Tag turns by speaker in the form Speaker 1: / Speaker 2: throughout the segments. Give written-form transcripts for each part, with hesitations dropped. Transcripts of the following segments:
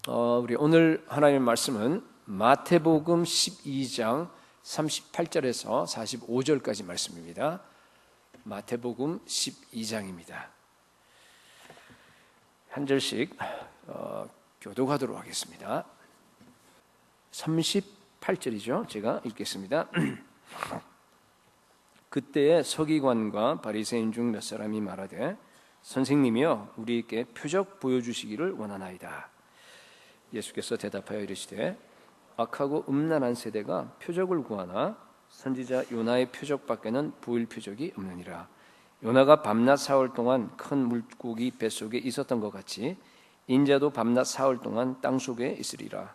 Speaker 1: 우리 오늘 하나님의 말씀은 마태복음 12장 38절에서 45절까지 말씀입니다. 마태복음 12장입니다. 한 절씩 교독하도록 하겠습니다. 38절이죠. 제가 읽겠습니다. 그때에 서기관과 바리새인 중 몇 사람이 말하되 선생님이여 우리에게 표적 보여주시기를 원하나이다. 예수께서 대답하여 이르시되 악하고 음란한 세대가 표적을 구하나 선지자 요나의 표적밖에는 보일 표적이 없느니라. 요나가 밤낮 사흘 동안 큰 물고기 뱃속에 있었던 것 같이 인자도 밤낮 사흘 동안 땅속에 있으리라.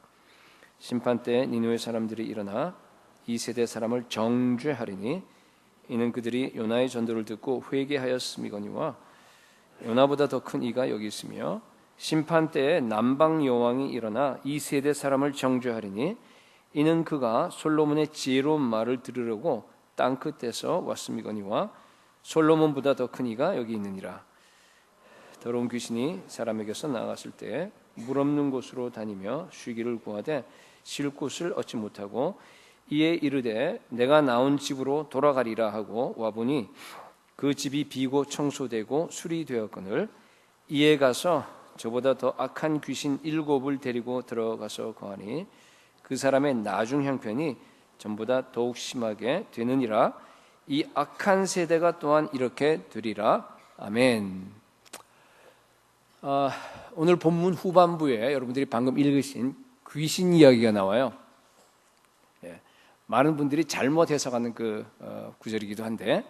Speaker 1: 심판때에 니느웨 사람들이 일어나 이 세대 사람을 정죄하리니 이는 그들이 요나의 전도를 듣고 회개하였음이거니와 요나보다 더 큰 이가 여기 있으며 심판때에 남방 여왕이 일어나 이 세대 사람을 정죄하리니 이는 그가 솔로몬의 지혜로운 말을 들으려고 땅 끝에서 왔음이거니와 솔로몬보다 더 큰 이가 여기 있느니라. 더러운 귀신이 사람에게서 나갔을 때 물 없는 곳으로 다니며 쉬기를 구하되 쉴 곳을 얻지 못하고 이에 이르되 내가 나온 집으로 돌아가리라 하고 와보니 그 집이 비고 청소되고 수리되었거늘 이에 가서 저보다 더 악한 귀신 7을 데리고 들어가서 거하니 그 사람의 나중 형편이 전보다 더욱 심하게 되느니라. 이 악한 세대가 또한 이렇게 되리라. 아멘. 오늘 본문 후반부에 여러분들이 방금 읽으신 귀신 이야기가 나와요. 많은 분들이 잘못 해석하는 그 구절이기도 한데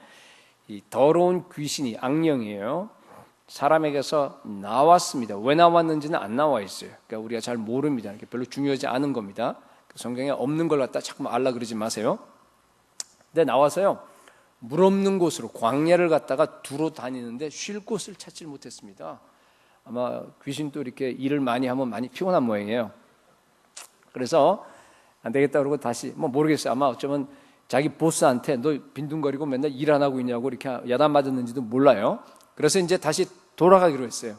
Speaker 1: 이 더러운 귀신이 악령이에요. 사람에게서 나왔습니다. 왜 나왔는지는 안 나와 있어요. 그러니까 우리가 잘 모릅니다. 별로 중요하지 않은 겁니다. 성경에 없는 걸 갖다 자꾸 알라 그러지 마세요. 근데 나와서요, 물 없는 곳으로 광야를 갔다가 두루 다니는데 쉴 곳을 찾지 못했습니다. 아마 귀신도 이렇게 일을 많이 하면 많이 피곤한 모양이에요. 그래서 안 되겠다 그러고 다시 모르겠어요. 아마 어쩌면 자기 보스한테 너 빈둥거리고 맨날 일 안 하고 있냐고 이렇게 야단 맞았는지도 몰라요. 그래서 이제 다시 돌아가기로 했어요.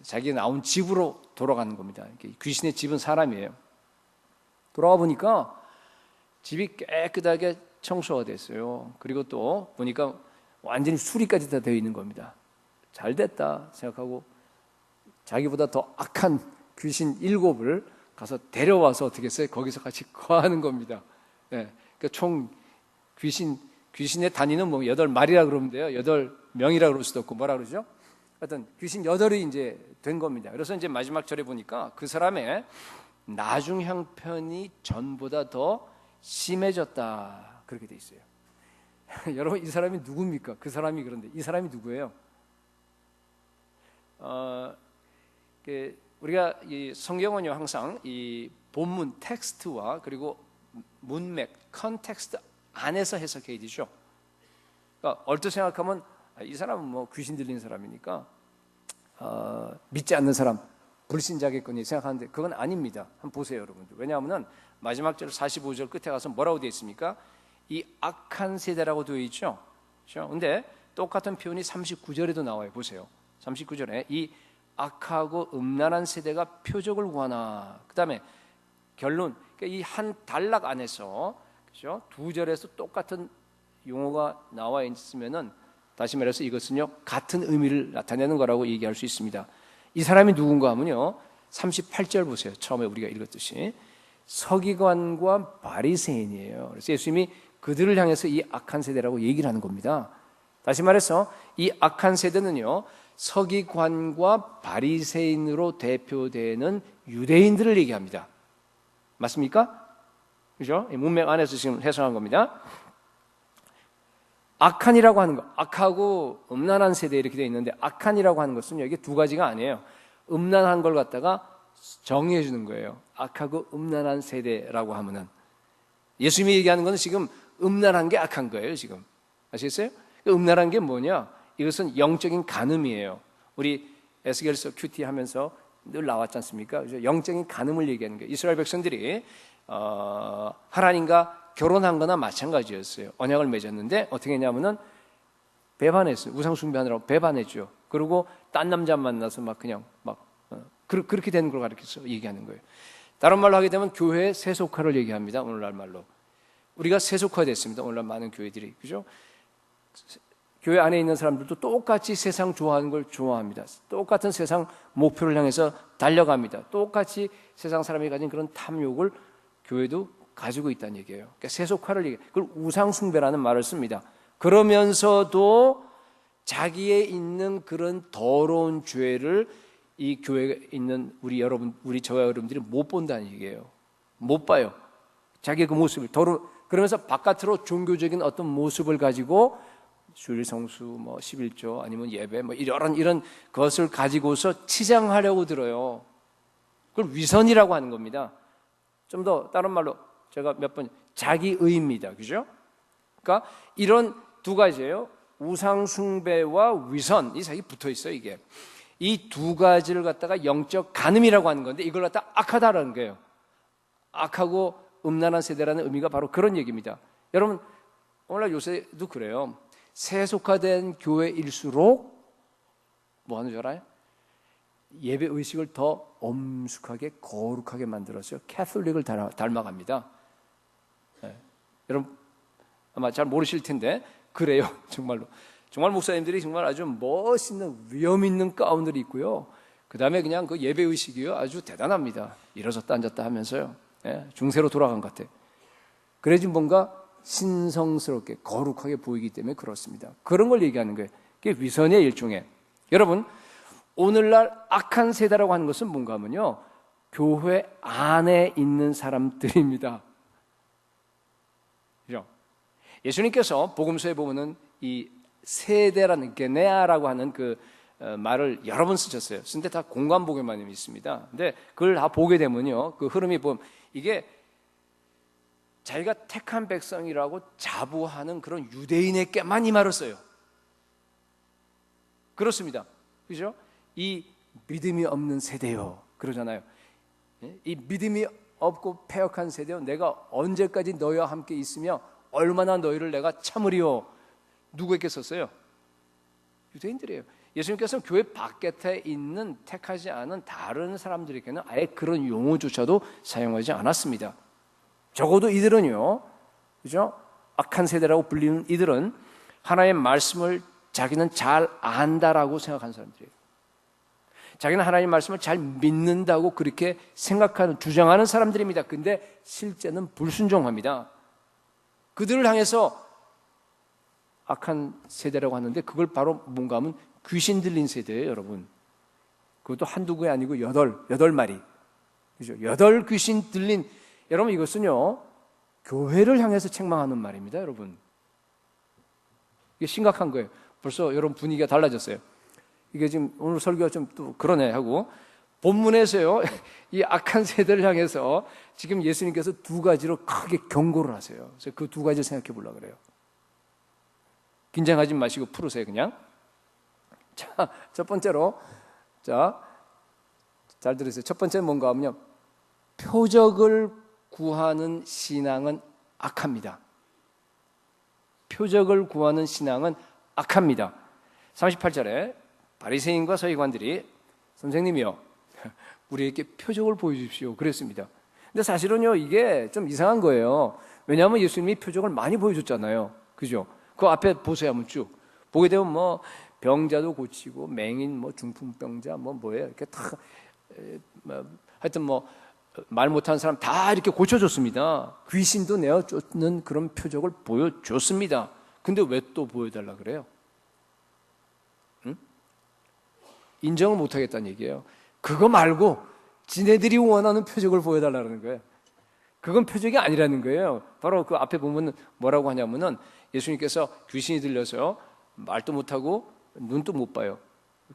Speaker 1: 자기가 나온 집으로 돌아가는 겁니다. 귀신의 집은 사람이에요. 돌아가 보니까 집이 깨끗하게 청소가 됐어요. 그리고 또 보니까 완전히 수리까지 다 되어 있는 겁니다. 잘 됐다 생각하고 자기보다 더 악한 귀신 7을 가서 데려와서 어떻게 했어요? 거기서 같이 거하는 겁니다. 네. 그러니까 총 귀신의 단위는 8마리라 그러면 돼요. 8명이라 그럴 수도 없고 뭐라 그러죠? 하여튼 귀신 8이 이제 된 겁니다. 그래서 이제 마지막 절에 보니까 그 사람의 나중 형편이 전보다 더 심해졌다. 그렇게 돼 있어요. 여러분 이 사람이 누굽니까? 그 사람이 그런데 이 사람이 누구예요? 우리가 이 성경은요 항상 이 본문 텍스트와 그리고 문맥, 컨텍스트 안에서 해석해야 되죠. 그러니까 얼핏 생각하면 이 사람은 귀신 들린 사람이니까 믿지 않는 사람, 불신자겠거니 생각하는데 그건 아닙니다. 한번 보세요 여러분들. 왜냐하면 마지막 절 45절 끝에 가서 뭐라고 되어 있습니까? 이 악한 세대라고 되어 있죠. 그런데 똑같은 표현이 39절에도 나와요. 보세요. 39절에 이 악하고 음란한 세대가 표적을 구하나. 그 다음에 결론, 이 한 단락 안에서 그렇죠? 2절에서 똑같은 용어가 나와 있으면은 다시 말해서 이것은요 같은 의미를 나타내는 거라고 얘기할 수 있습니다. 이 사람이 누군가 하면요 38절 보세요. 처음에 우리가 읽었듯이 서기관과 바리새인이에요. 그래서 예수님이 그들을 향해서 이 악한 세대라고 얘기를 하는 겁니다. 다시 말해서 이 악한 세대는요 서기관과 바리새인으로 대표되는 유대인들을 얘기합니다. 맞습니까? 그죠? 문맥 안에서 지금 해석한 겁니다. 악한이라고 하는 것, 악하고 음란한 세대 이렇게 되어 있는데 악한이라고 하는 것은 여기 두 가지가 아니에요. 음란한 걸 갖다가 정의해 주는 거예요. 악하고 음란한 세대라고 하면은 예수님이 얘기하는 것은 지금 음란한 게 악한 거예요. 지금 아시겠어요? 음란한 게 뭐냐? 이것은 영적인 간음이에요. 우리 에스겔서 큐티 하면서 늘 나왔지 않습니까? 영적인 간음을 얘기하는 거예요. 이스라엘 백성들이 하나님과 결혼한 거나 마찬가지였어요. 언약을 맺었는데 어떻게 했냐면은 배반했어요. 우상 숭배하느라고 배반했죠. 그리고 딴 남자 만나서 막 그냥 막 그렇게 되는 걸 가르쳐서 얘기하는 거예요. 다른 말로 하게 되면 교회의 세속화를 얘기합니다. 오늘날 말로. 우리가 세속화됐습니다. 오늘날 많은 교회들이. 그죠? 교회 안에 있는 사람들도 똑같이 세상 좋아하는 걸 좋아합니다. 똑같은 세상 목표를 향해서 달려갑니다. 똑같이 세상 사람이 가진 그런 탐욕을 교회도 가지고 있다는 얘기예요. 그러니까 세속화를 얘기해요. 그걸 우상숭배라는 말을 씁니다. 그러면서도 자기에 있는 그런 더러운 죄를 이 교회에 있는 우리 저와 여러분들이 못 본다는 얘기예요. 못 봐요. 자기의 그 모습을 그러면서 바깥으로 종교적인 어떤 모습을 가지고 주일 성수, 뭐 11조 아니면 예배, 뭐 이런 것을 가지고서 치장하려고 들어요. 그걸 위선이라고 하는 겁니다. 좀 더 다른 말로 제가 몇 번 자기의입니다. 그죠? 그러니까 이런 두 가지예요. 우상 숭배와 위선, 이 사이에 붙어 있어요. 이게 이 두 가지를 갖다가 영적 간음이라고 하는 건데 이걸 갖다 악하다라는 거예요. 악하고 음란한 세대라는 의미가 바로 그런 얘기입니다. 여러분 오늘날 요새도 그래요. 세속화된 교회일수록 뭐 하는 줄 알아요? 예배 의식을 더 엄숙하게 거룩하게 만들었어요. 캐톨릭을 닮아갑니다. 네. 여러분 아마 잘 모르실 텐데 그래요. 정말로. 정말 목사님들이 정말 아주 멋있는 위험 있는 가운을 입고요. 그 다음에 그냥 그 예배 의식이요. 아주 대단합니다. 일어섰다 앉았다 하면서요. 네. 중세로 돌아간 것 같아요. 그래야지 뭔가 신성스럽게 거룩하게 보이기 때문에 그렇습니다. 그런 걸 얘기하는 거예요. 그게 위선의 일종의. 여러분 오늘날 악한 세대라고 하는 것은 뭔가 하면요. 교회 안에 있는 사람들입니다. 그죠? 예수님께서 복음서에 보면은 이 세대라는 게네아라고 하는 그 말을 여러 번 쓰셨어요. 근데 다 공관복음만 있습니다. 근데 그걸 다 보게 되면요. 그 흐름이 보면 이게 자기가 택한 백성이라고 자부하는 그런 유대인에게만 이 말을 써요. 그렇습니다. 그죠? 이 믿음이 없는 세대요. 그러잖아요. 이 믿음이 없고 패역한 세대요. 내가 언제까지 너희와 함께 있으며 얼마나 너희를 내가 참으리요. 누구에게 썼어요? 유대인들이에요. 예수님께서는 교회 밖에 있는 택하지 않은 다른 사람들에게는 아예 그런 용어조차도 사용하지 않았습니다. 적어도 이들은요, 그죠? 악한 세대라고 불리는 이들은 하나님의 말씀을 자기는 잘 안다라고 생각하는 사람들이에요. 자기는 하나님의 말씀을 잘 믿는다고 그렇게 생각하는, 주장하는 사람들입니다. 근데 실제는 불순종합니다. 그들을 향해서 악한 세대라고 하는데 그걸 바로 뭔가 하면 귀신 들린 세대예요, 여러분. 그것도 한두 개가 아니고 여덟 마리. 그죠? 8 귀신 들린, 여러분 이것은요, 교회를 향해서 책망하는 말입니다, 여러분. 이게 심각한 거예요. 벌써 여러분 분위기가 달라졌어요. 이게 지금 오늘 설교가 좀 또 그러네 하고, 본문에서요, 이 악한 세대를 향해서 지금 예수님께서 2가지로 크게 경고를 하세요. 그래서 그 2가지를 생각해 보려고 그래요. 긴장하지 마시고 풀으세요, 그냥. 자, 첫 번째로, 잘 들으세요. 첫 번째는 뭔가 하면요, 표적을 구하는 신앙은 악합니다. 표적을 구하는 신앙은 악합니다. 38절에 바리새인과 서기관들이 선생님이요, 우리에게 표적을 보여주십시오 그랬습니다. 근데 사실은요, 이게 좀 이상한 거예요. 왜냐하면 예수님이 표적을 많이 보여줬잖아요. 그죠? 그 앞에 보세요. 한번 쭉 보게 되면 뭐 병자도 고치고 맹인, 뭐 중풍병자, 뭐예요? 이렇게 다 하여튼 뭐 말 못하는 사람 다 이렇게 고쳐줬습니다. 귀신도 내어 쫓는 그런 표적을 보여줬습니다. 근데 왜 또 보여달라 그래요? 응? 인정을 못하겠다는 얘기예요. 그거 말고 지네들이 원하는 표적을 보여달라는 거예요. 그건 표적이 아니라는 거예요. 바로 그 앞에 보면 뭐라고 하냐면은 예수님께서 귀신이 들려서 말도 못하고 눈도 못 봐요.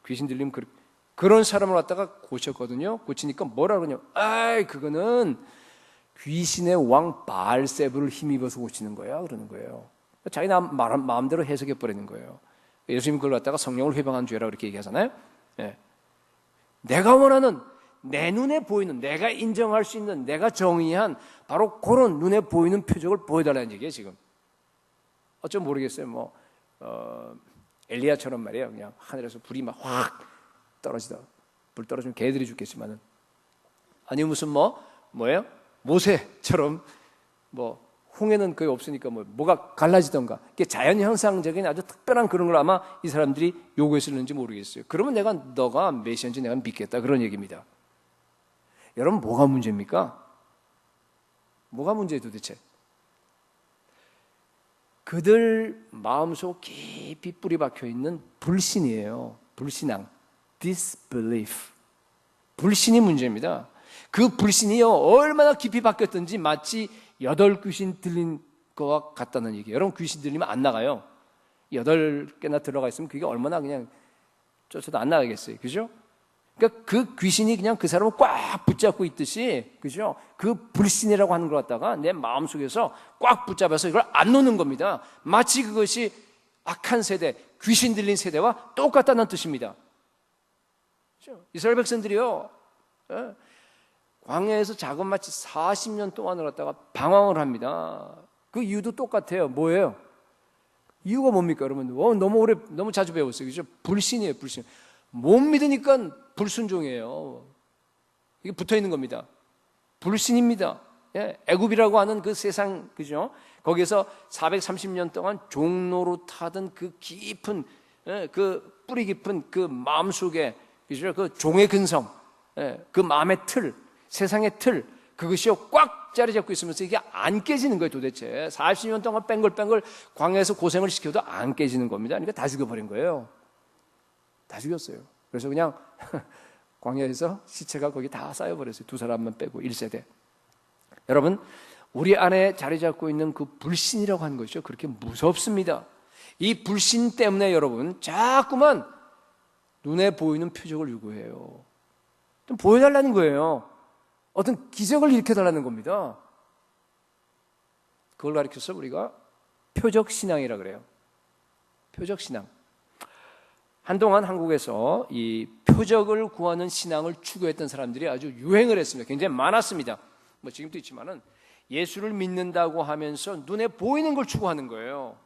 Speaker 1: 귀신 들리면 그런 사람을 갖다가 고쳤거든요. 고치니까 뭐라 그러냐? 아이, 그거는 귀신의 왕 바알세불을 힘입어서 고치는 거야. 그러는 거예요. 자기 마음대로 해석해 버리는 거예요. 예수님 그걸 갖다가 성령을 회방한 죄라고 이렇게 얘기하잖아요. 예. 내가 원하는, 내 눈에 보이는, 내가 인정할 수 있는, 내가 정의한 바로 그런 눈에 보이는 표적을 보여달라는 얘기예요, 지금. 어쩜 모르겠어요. 엘리야처럼 말이에요. 그냥 하늘에서 불이 막 확 떨어지다. 불 떨어지면 개들이 죽겠지만은. 아니 무슨 뭐예요? 모세처럼 홍해는 거의 없으니까 뭐가 갈라지던가. 이게 자연 현상적인 아주 특별한 그런 걸 아마 이 사람들이 요구했을는지 모르겠어요. 그러면 너가 메시아인지 내가 믿겠다, 그런 얘기입니다. 여러분, 뭐가 문제입니까? 뭐가 문제예요 도대체? 그들 마음속 깊이 뿌리 박혀 있는 불신이에요. 불신앙, disbelief. 불신이 문제입니다. 그 불신이요, 얼마나 깊이 박혔든지 마치 8귀신 들린 것과 같다는 얘기예요. 여러분, 귀신 들리면 안 나가요. 8개나 들어가 있으면 그게 얼마나 그냥 쫓아도 안 나가겠어요. 그죠? 그러니까 그 귀신이 그냥 그 사람을 꽉 붙잡고 있듯이, 그죠? 그 불신이라고 하는 걸 갖다가 내 마음속에서 꽉 붙잡아서 이걸 안 놓는 겁니다. 마치 그것이 악한 세대, 귀신 들린 세대와 똑같다는 뜻입니다. 그죠? 이스라엘 백성들이요, 광야에서 자그마치 40년 동안을 갖다가 방황을 합니다. 그 이유도 똑같아요. 뭐예요? 이유가 뭡니까, 여러분? 너무 자주 배웠어요. 그죠? 불신이에요, 불신. 못 믿으니까 불순종이에요. 이게 붙어 있는 겁니다. 불신입니다. 예, 애굽이라고 하는 그 세상, 그죠? 거기서 430년 동안 종로로 타던 그 깊은, 그 뿌리 깊은 그 마음 속에, 그죠? 그 종의 근성, 그 마음의 틀, 세상의 틀, 그것이요 꽉 자리 잡고 있으면서 이게 안 깨지는 거예요. 도대체 40년 동안 뺑글뺑글 광야에서 고생을 시켜도 안 깨지는 겁니다. 그러니까 다 죽여버린 거예요. 다 죽였어요. 그래서 그냥 광야에서 시체가 거기 다 쌓여버렸어요. 2사람만 빼고 1세대. 여러분, 우리 안에 자리 잡고 있는 그 불신이라고 하는 것이요, 그렇게 무섭습니다. 이 불신 때문에 여러분 자꾸만 눈에 보이는 표적을 요구해요. 좀 보여달라는 거예요. 어떤 기적을 일으켜달라는 겁니다. 그걸 가르쳐서 우리가 표적신앙이라 그래요. 표적신앙. 한동안 한국에서 이 표적을 구하는 신앙을 추구했던 사람들이 아주 유행을 했습니다. 굉장히 많았습니다. 지금도 있지만은 예수를 믿는다고 하면서 눈에 보이는 걸 추구하는 거예요.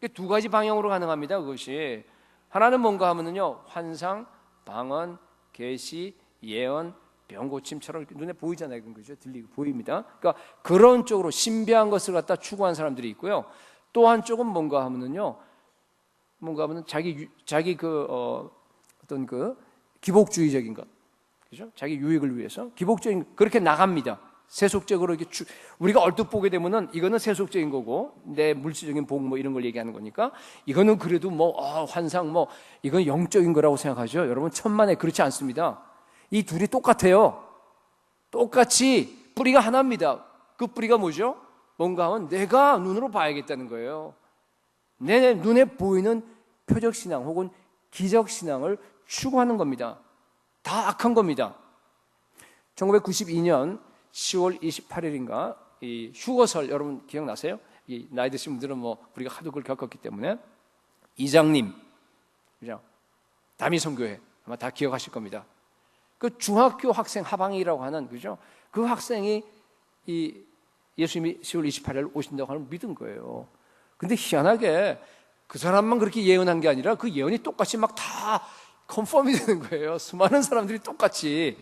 Speaker 1: 2가지 방향으로 가능합니다. 그것이 하나는 뭔가 하면은요, 환상, 방언, 계시, 예언, 병고침처럼 눈에 보이잖아요. 그죠? 들리고 보입니다. 그러니까 그런 쪽으로 신비한 것을 갖다 추구한 사람들이 있고요. 또 한쪽은 뭔가 하면은요, 뭔가 하면 자기 어떤 그 기복주의적인 것, 그죠? 자기 유익을 위해서 기복적인 그렇게 나갑니다. 세속적으로 이렇게 우리가 얼핏 보게 되면은 이거는 세속적인 거고 내 물질적인 복 이런 걸 얘기하는 거니까 이거는 그래도 환상 이건 영적인 거라고 생각하죠. 여러분, 천만에 그렇지 않습니다. 이 둘이 똑같아요. 똑같이 뿌리가 하나입니다. 그 뿌리가 뭐죠? 뭔가 하면 내가 눈으로 봐야겠다는 거예요. 내 눈에 보이는 표적신앙 혹은 기적신앙을 추구하는 겁니다. 다 악한 겁니다. 1992년 10월 28일인가 이 휴거설, 여러분 기억나세요? 이 나이 드신 분들은 우리가 하도 그걸 겪었기 때문에 이장님, 그죠? 다미성교회 아마 다 기억하실 겁니다. 그 중학교 학생 하방이라고 하는, 그죠? 그 학생이 이 예수님이 10월 28일 오신다고 하는 믿은 거예요. 근데 희한하게 그 사람만 그렇게 예언한 게 아니라 그 예언이 똑같이 막 다 컨펌이 되는 거예요. 수많은 사람들이 똑같이.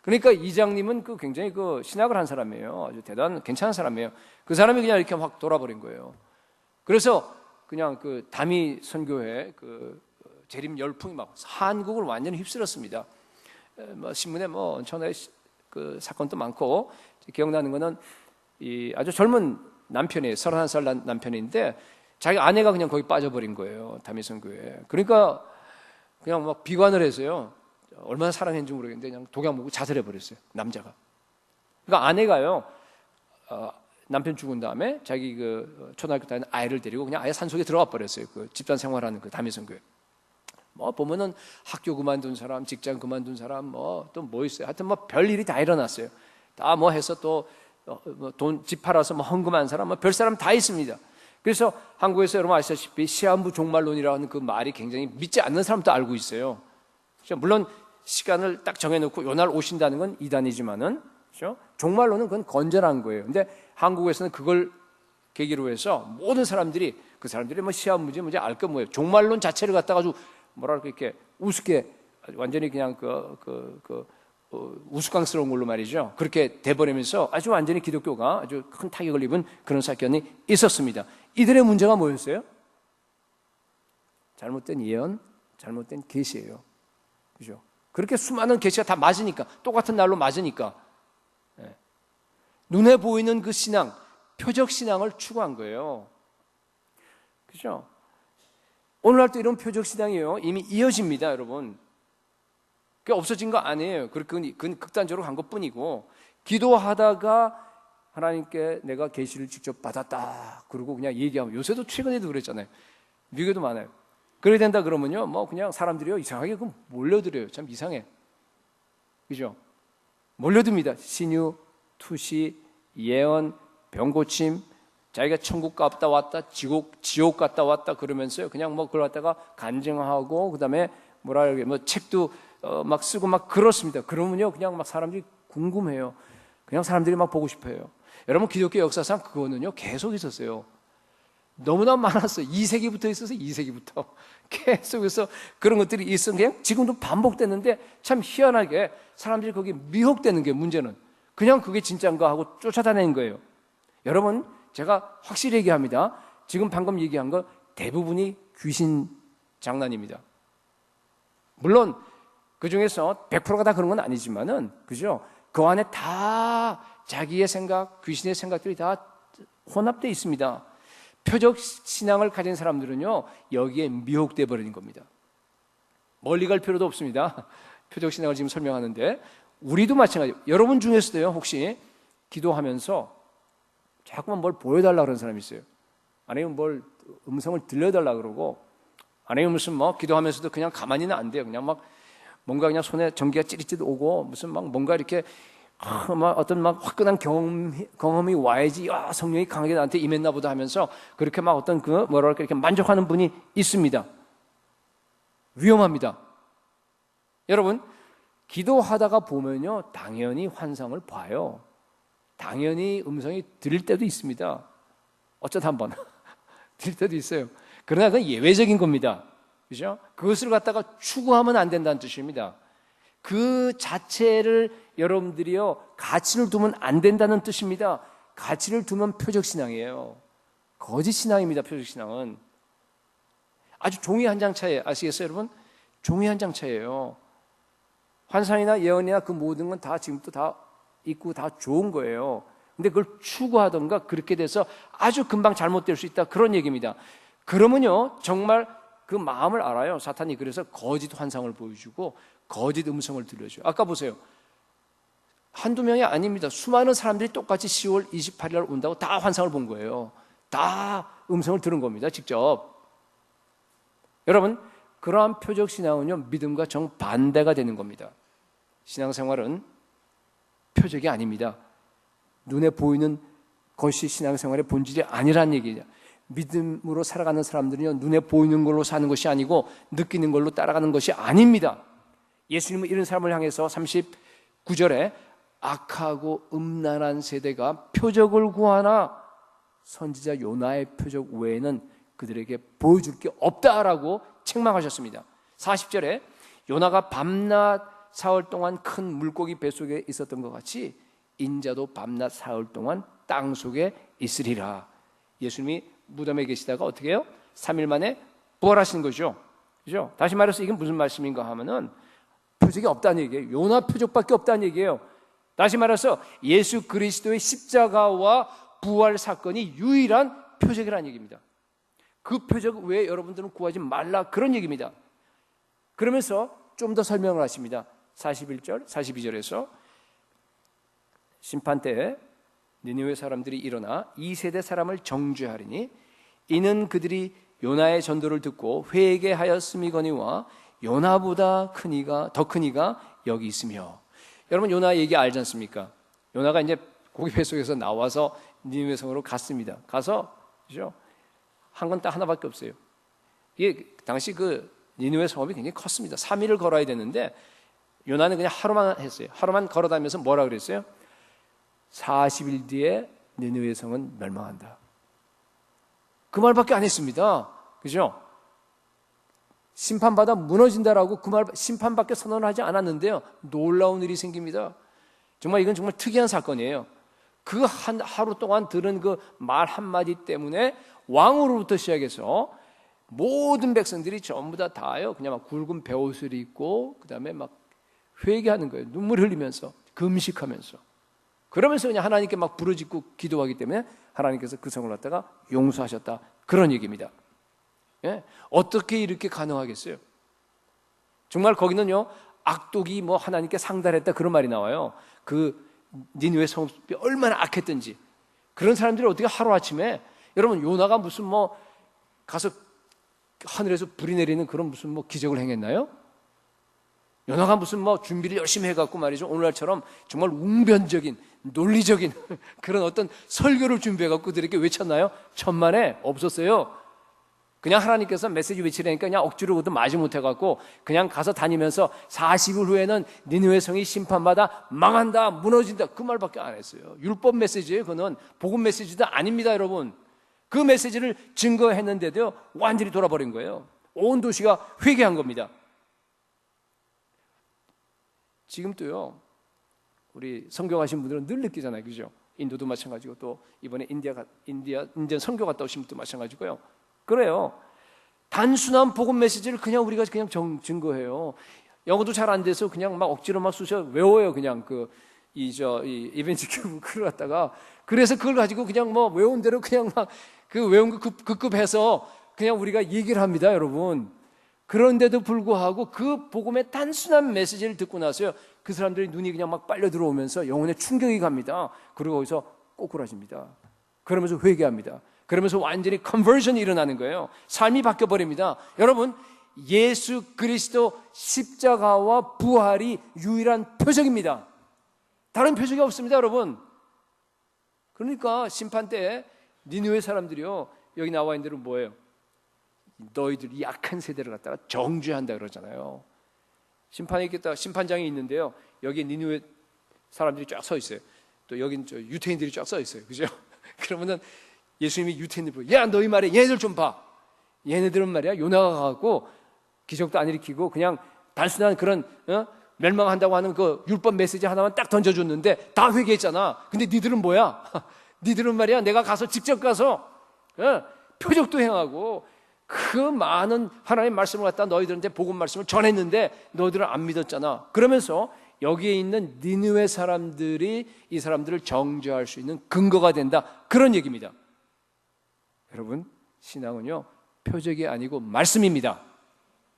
Speaker 1: 그러니까 이장님은 굉장히 신학을 한 사람이에요. 아주 괜찮은 사람이에요. 그 사람이 그냥 이렇게 확 돌아버린 거예요. 그래서 그냥 다미 선교회 재림 열풍이 막 한국을 완전히 휩쓸었습니다. 신문에 엄청나게 사건도 많고, 기억나는 거는 이 아주 젊은 남편이에요. 31살 남편인데 자기 아내가 그냥 거기 빠져버린 거예요. 다미성교회. 그러니까 그냥 막 비관을 해서요, 얼마나 사랑했는지 모르겠는데 그냥 독약 먹고 자살해버렸어요. 남자가. 그러니까 아내가요, 남편 죽은 다음에 자기 초등학교 다니는 아이를 데리고 그냥 아예 산속에 들어가 버렸어요. 집단 생활하는 다미성교회. 보면은 학교 그만둔 사람, 직장 그만둔 사람, 또 있어요. 하여튼 별일이 다 일어났어요. 다 해서 또 돈 집 팔아서 헌금한 사람, 별 사람 다 있습니다. 그래서 한국에서 여러분 아시다시피 시한부 종말론이라고 하는 그 말이 굉장히 믿지 않는 사람도 알고 있어요. 물론 시간을 딱 정해놓고 요날 오신다는 건 이단이지만은, 그렇죠? 종말론은 그건 건전한 거예요. 근데 한국에서는 그걸 계기로 해서 모든 사람들이 시한부지 알 거 뭐예요. 종말론 자체를 갖다가 아주 이렇게 우습게 완전히 그냥 우스꽝스러운 걸로 말이죠. 그렇게 돼버리면서 아주 완전히 기독교가 아주 큰 타격을 입은 그런 사건이 있었습니다. 이들의 문제가 뭐였어요? 잘못된 예언, 잘못된 계시예요. 그죠? 그렇게 수많은 계시가 다 맞으니까, 똑같은 날로 맞으니까, 눈에 보이는 그 신앙, 표적 신앙을 추구한 거예요. 그죠? 오늘날도 이런 표적 신앙이에요. 이미 이어집니다, 여러분. 그게 없어진 거 아니에요. 그건 극단적으로 간 것뿐이고, 기도하다가 하나님께 내가 계시를 직접 받았다. 그러고 그냥 얘기하면, 요새도 최근에도 그랬잖아요. 미국에도 많아요. 그래야 된다 그러면요, 뭐 그냥 사람들이요 이상하게 그 몰려들어요. 참 이상해. 그죠? 몰려듭니다. 신유, 투시, 예언, 병고침, 자기가 천국 갔다 왔다, 지옥 갔다 왔다 그러면서요, 그냥 뭐 그걸 갖다가 간증하고, 그 다음에 뭐라 그러게, 뭐 책도 막 쓰고 막 그렇습니다. 그러면요, 그냥 막 사람들이 궁금해요. 그냥 사람들이 막 보고 싶어요. 여러분, 기독교 역사상 그거는요, 계속 있었어요. 너무나 많았어요. 2세기부터 있었어요. 2세기부터 계속해서 그런 것들이 있은 게 지금도 반복되는데, 참 희한하게 사람들이 거기 미혹되는 게 문제는 그냥 그게 진짜인가 하고 쫓아다니는 거예요. 여러분, 제가 확실히 얘기합니다. 지금 방금 얘기한 거 대부분이 귀신 장난입니다. 물론 그 중에서 100%가 다 그런 건 아니지만은, 그죠? 그 안에 다 자기의 생각, 귀신의 생각들이 다 혼합되어 있습니다. 표적 신앙을 가진 사람들은요, 여기에 미혹되어 버리는 겁니다. 멀리 갈 필요도 없습니다. 표적 신앙을 지금 설명하는데, 우리도 마찬가지예요. 여러분 중에서도요, 혹시 기도하면서 자꾸만 뭘 보여달라 그러는 사람이 있어요. 아니면 뭘 음성을 들려달라 그러고, 아니면 무슨 뭐 기도하면서도 그냥 가만히는 안 돼요. 그냥 막 뭔가 그냥 손에 전기가 찌릿찌릿 오고, 무슨 막 뭔가 이렇게 막 어떤 막 화끈한 경험이 와야지, 성령이 강하게 나한테 임했나 보다 하면서 그렇게 막 어떤 뭐랄까 이렇게 만족하는 분이 있습니다. 위험합니다. 여러분, 기도하다가 보면요, 당연히 환상을 봐요. 당연히 음성이 들릴 때도 있습니다. 어쩌다 한번 들릴 때도 있어요. 그러나 그건 예외적인 겁니다. 그죠? 그것을 갖다가 추구하면 안 된다는 뜻입니다. 그 자체를 여러분들이요, 가치를 두면 안 된다는 뜻입니다. 가치를 두면 표적 신앙이에요. 거짓 신앙입니다. 표적 신앙은 아주 종이 한 장 차이에요. 아시겠어요, 여러분? 종이 한 장 차이에요. 환상이나 예언이나 그 모든 건 다 지금도 다 있고 다 좋은 거예요. 근데 그걸 추구하던가 그렇게 돼서 아주 금방 잘못될 수 있다, 그런 얘기입니다. 그러면요, 정말 그 마음을 알아요. 사탄이. 그래서 거짓 환상을 보여주고 거짓 음성을 들려줘요. 아까 보세요. 한두 명이 아닙니다. 수많은 사람들이 똑같이 10월 28일 날 온다고 다 환상을 본 거예요. 다 음성을 들은 겁니다. 직접. 여러분, 그러한 표적 신앙은요, 믿음과 정반대가 되는 겁니다. 신앙생활은 표적이 아닙니다. 눈에 보이는 것이 신앙생활의 본질이 아니란 얘기죠. 믿음으로 살아가는 사람들은요, 눈에 보이는 걸로 사는 것이 아니고 느끼는 걸로 따라가는 것이 아닙니다. 예수님은 이런 사람을 향해서 39절에 악하고 음란한 세대가 표적을 구하나 선지자 요나의 표적 외에는 그들에게 보여줄 게 없다라고 책망하셨습니다. 40절에 요나가 밤낮 사흘 동안 큰 물고기 뱃속에 있었던 것 같이 인자도 밤낮 사흘 동안 땅 속에 있으리라. 예수님이 무덤에 계시다가 어떻게 해요? 3일 만에 부활하신 거죠. 그죠? 다시 말해서 이게 무슨 말씀인가 하면은 표적이 없다는 얘기예요. 요나 표적밖에 없다는 얘기예요. 다시 말해서 예수 그리스도의 십자가와 부활 사건이 유일한 표적이라는 얘기입니다. 그 표적 외에 여러분들은 구하지 말라, 그런 얘기입니다. 그러면서 좀 더 설명을 하십니다. 41절, 42절에서 심판 때에 니느웨 사람들이 일어나 이 세대 사람을 정죄하리니 이는 그들이 요나의 전도를 듣고 회개하였음이거니와 요나보다 더 큰 이가 여기 있으며. 여러분, 요나 얘기 알지 않습니까? 요나가 이제 고기 뱃속에서 나와서 니느웨 성으로 갔습니다. 가서, 그죠? 한 건 딱 하나밖에 없어요. 이게 당시 그 니느웨 성읍이 굉장히 컸습니다. 3일을 걸어야 되는데 요나는 그냥 하루만 했어요. 하루만 걸어다니면서 뭐라 그랬어요? 40일 뒤에 니느웨 성은 멸망한다. 그 말밖에 안 했습니다. 그죠? 심판받아 무너진다라고 그 말 심판밖에 선언을 하지 않았는데요, 놀라운 일이 생깁니다. 정말 이건 정말 특이한 사건이에요. 그 하루 동안 들은 그 말 한마디 때문에 왕으로부터 시작해서 모든 백성들이 전부 다요 그냥 막 굵은 베옷을 입고 그 다음에 막 회개하는 거예요. 눈물 흘리면서 금식하면서, 그러면서 그냥 하나님께 막 부르짖고 기도하기 때문에 하나님께서 그 성을 갖다가 용서하셨다, 그런 얘기입니다. 예? 어떻게 이렇게 가능하겠어요? 정말 거기는요, 악독이 뭐 하나님께 상달했다 그런 말이 나와요. 그 니느웨 성읍이 얼마나 악했든지, 그런 사람들이 어떻게 하루아침에, 여러분 요나가 무슨 뭐 가서 하늘에서 불이 내리는 그런 무슨 뭐 기적을 행했나요? 요나가 무슨 뭐 준비를 열심히 해갖고 말이죠, 오늘날처럼 정말 웅변적인 논리적인 그런 어떤 설교를 준비해갖고 그들에게 외쳤나요? 천만에 없었어요. 그냥 하나님께서 메시지 외치려니까 그냥 억지로 그것도 마지 못해갖고 그냥 가서 다니면서 40일 후에는 니느웨 성이 심판받아 망한다, 무너진다, 그 말밖에 안 했어요. 율법 메시지예요. 그거는 복음 메시지도 아닙니다, 여러분. 그 메시지를 증거했는데도요, 완전히 돌아버린 거예요. 온 도시가 회개한 겁니다. 지금도요, 우리 선교 가신 분들은 늘 느끼잖아요, 그죠? 인도도 마찬가지고, 또 이번에 인디안 선교 갔다 오신 분도 마찬가지고요. 그래요. 단순한 복음 메시지를 그냥 우리가 그냥 증거해요. 영어도 잘 안 돼서 그냥 막 억지로 막 쑤셔 외워요. 그냥 이 이벤트 그걸 갖다가, 그래서 그걸 가지고 그냥 뭐 외운 대로 그냥 막 그 외운 거 급급해서 그냥 우리가 얘기를 합니다, 여러분. 그런데도 불구하고 그 복음의 단순한 메시지를 듣고 나서요, 그 사람들이 눈이 그냥 막 빨려 들어오면서 영혼에 충격이 갑니다. 그리고 거기서 꼬꾸라집니다. 그러면서 회개합니다. 그러면서 완전히 컨버전이 일어나는 거예요. 삶이 바뀌어버립니다. 여러분, 예수 그리스도 십자가와 부활이 유일한 표적입니다. 다른 표적이 없습니다, 여러분. 그러니까 심판 때 니느웨 사람들이요, 여기 나와 있는 대로 뭐예요? 너희들이 약한 세대를 갖다가 정죄한다 그러잖아요. 심판에 있겠다, 심판장이 있는데요, 여기 니느웨 사람들이 쫙 서 있어요. 또 여긴 유태인들이 쫙 서 있어요, 그죠? 그러면은 예수님이 유태인들 보고, 야, 너희 말에 얘네들 좀 봐. 얘네들은 말이야, 요나가 가고 기적도 안 일으키고 그냥 단순한 그런 멸망한다고 하는 그 율법 메시지 하나만 딱 던져줬는데 다 회개했잖아. 근데 니들은 뭐야? 니들은 말이야, 내가 가서 직접 가서 표적도 행하고 그 많은 하나님의 말씀을 갖다 너희들한테 복음 말씀을 전했는데 너희들은 안 믿었잖아. 그러면서 여기에 있는 니느웨 사람들이 이 사람들을 정죄할 수 있는 근거가 된다, 그런 얘기입니다. 여러분, 신앙은요, 표적이 아니고 말씀입니다.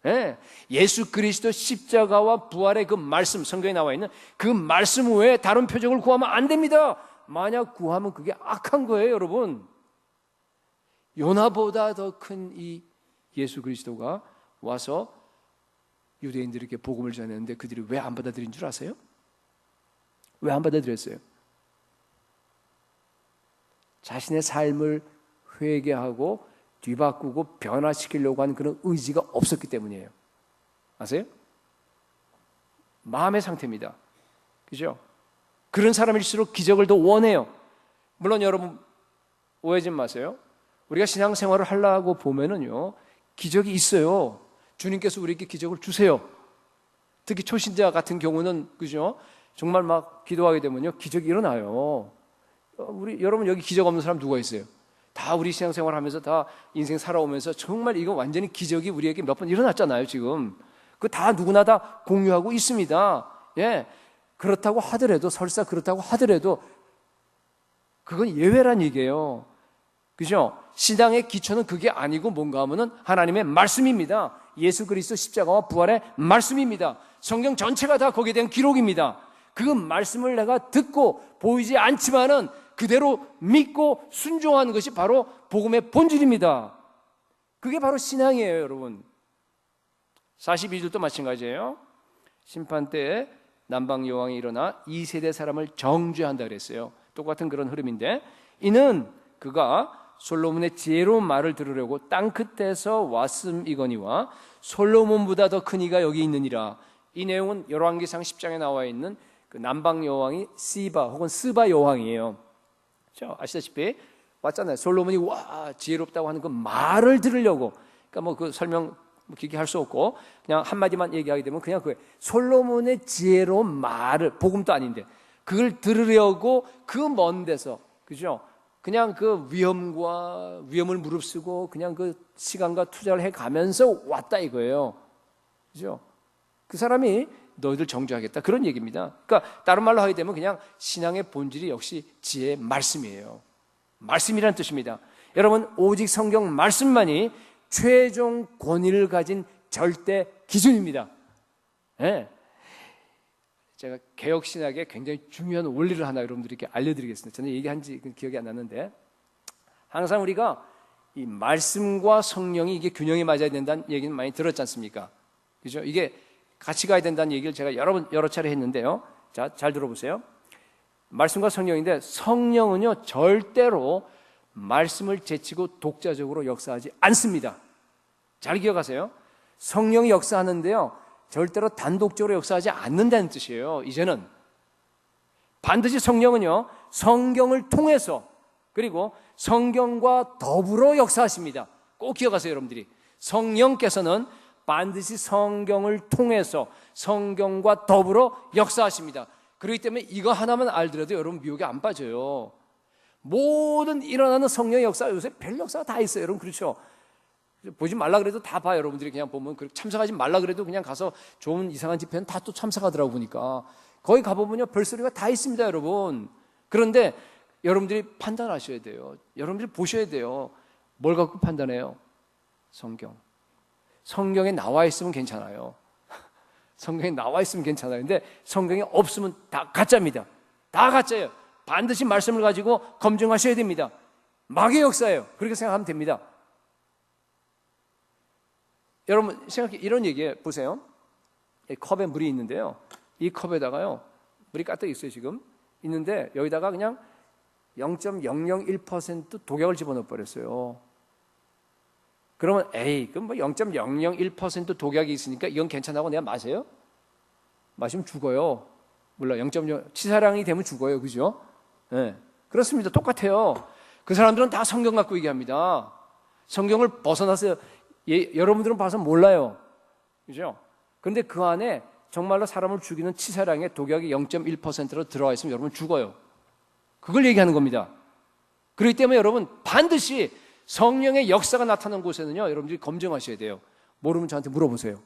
Speaker 1: 예, 예수 그리스도 십자가와 부활의 그 말씀, 성경에 나와 있는 그 말씀 외에 다른 표적을 구하면 안 됩니다. 만약 구하면 그게 악한 거예요, 여러분. 요나보다 더 큰 이 예수 그리스도가 와서 유대인들에게 복음을 전했는데 그들이 왜 안 받아들인 줄 아세요? 왜 안 받아들였어요? 자신의 삶을 회개하고 뒤바꾸고 변화시키려고 하는 그런 의지가 없었기 때문이에요. 아세요? 마음의 상태입니다. 그죠? 그런 사람일수록 기적을 더 원해요. 물론 여러분 오해하지 마세요. 우리가 신앙생활을 하려고 보면은요, 기적이 있어요. 주님께서 우리에게 기적을 주세요. 특히 초신자 같은 경우는, 그죠? 정말 막 기도하게 되면요, 기적이 일어나요. 여러분 여기 기적 없는 사람 누가 있어요? 다 우리 신앙생활 하면서 다 인생 살아오면서 정말 이거 완전히 기적이 우리에게 몇 번 일어났잖아요, 지금. 그 다 누구나 다 공유하고 있습니다. 예. 그렇다고 하더라도, 설사 그렇다고 하더라도 그건 예외란 얘기예요. 그죠? 신앙의 기초는 그게 아니고 뭔가 하면은 하나님의 말씀입니다. 예수 그리스도 십자가와 부활의 말씀입니다. 성경 전체가 다 거기에 대한 기록입니다. 그 말씀을 내가 듣고 보이지 않지만은 그대로 믿고 순종하는 것이 바로 복음의 본질입니다. 그게 바로 신앙이에요, 여러분. 42절도 마찬가지예요. 심판 때에 남방 여왕이 일어나 2세대 사람을 정죄한다 그랬어요. 똑같은 그런 흐름인데, 이는 그가 솔로몬의 지혜로운 말을 들으려고 땅 끝에서 왔음이거니와 솔로몬보다 더 큰 이가 여기 있느니라. 이 내용은 열왕기상 10장에 나와 있는 그 남방 여왕이 시바 혹은 스바 여왕이에요. 아시다시피 왔잖아요. 솔로몬이 와 지혜롭다고 하는 그 말을 들으려고, 그러니까 뭐 그 설명 뭐 길게 할 수 없고 그냥 한마디만 얘기하게 되면 그냥 그 솔로몬의 지혜로운 말을, 복음도 아닌데 그걸 들으려고 그 먼 데서, 그죠? 그냥 그 위험을 무릅쓰고 그냥 그 시간과 투자를 해 가면서 왔다 이거예요. 그죠? 그 사람이 너희들 정죄하겠다, 그런 얘기입니다. 그러니까 다른 말로 하게 되면 그냥 신앙의 본질이 역시 지혜의 말씀이에요. 말씀이라는 뜻입니다. 여러분, 오직 성경 말씀만이 최종 권위를 가진 절대 기준입니다. 네. 제가 개혁신학에 굉장히 중요한 원리를 하나 여러분들에게 알려드리겠습니다. 저는 얘기한 지 기억이 안 나는데, 항상 우리가 이 말씀과 성령이 이게 균형이 맞아야 된다는 얘기는 많이 들었지 않습니까? 그죠? 이게 같이 가야 된다는 얘기를 제가 여러 차례 했는데요. 자, 잘 들어보세요. 말씀과 성령인데, 성령은요 절대로 말씀을 제치고 독자적으로 역사하지 않습니다. 잘 기억하세요. 성령이 역사하는데요, 절대로 단독적으로 역사하지 않는다는 뜻이에요. 이제는 반드시 성령은요 성경을 통해서, 그리고 성경과 더불어 역사하십니다. 꼭 기억하세요. 여러분들이 성령께서는 반드시 성경을 통해서 성경과 더불어 역사하십니다. 그렇기 때문에 이거 하나만 알더라도 여러분 미혹에 안 빠져요. 모든 일어나는 성령의 역사, 요새 별 역사가 다 있어요. 여러분, 그렇죠? 보지 말라 그래도 다 봐요. 여러분들이 그냥 보면, 참석하지 말라 그래도 그냥 가서 좋은 이상한 집회는 다 또 참석하더라고 보니까. 거기 가보면요 별소리가 다 있습니다, 여러분. 그런데 여러분들이 판단하셔야 돼요. 여러분들이 보셔야 돼요. 뭘 갖고 판단해요? 성경. 성경에 나와 있으면 괜찮아요. 성경에 나와 있으면 괜찮아요. 근데 성경에 없으면 다 가짜입니다. 다 가짜예요. 반드시 말씀을 가지고 검증하셔야 됩니다. 마귀의 역사예요. 그렇게 생각하면 됩니다. 여러분 생각해, 이런 얘기에 보세요. 이 컵에 물이 있는데요, 이 컵에다가요 물이 가득 있어요. 지금 있는데 여기다가 그냥 0.001% 독약을 집어넣어 버렸어요. 그러면 그럼 뭐 0.001% 독약이 있으니까 이건 괜찮다고 내가 마셔요? 마시면 죽어요. 몰라, 0.0 치사량이 되면 죽어요. 그죠? 네, 그렇습니다. 똑같아요. 그 사람들은 다 성경 갖고 얘기합니다. 성경을 벗어나서 여러분들은 봐서 몰라요. 그죠? 그런데 그 안에 정말로 사람을 죽이는 치사량의 독약이 0.1%로 들어와 있으면 여러분 죽어요. 그걸 얘기하는 겁니다. 그렇기 때문에 여러분 반드시 성령의 역사가 나타난 곳에는요 여러분들이 검증하셔야 돼요. 모르면 저한테 물어보세요.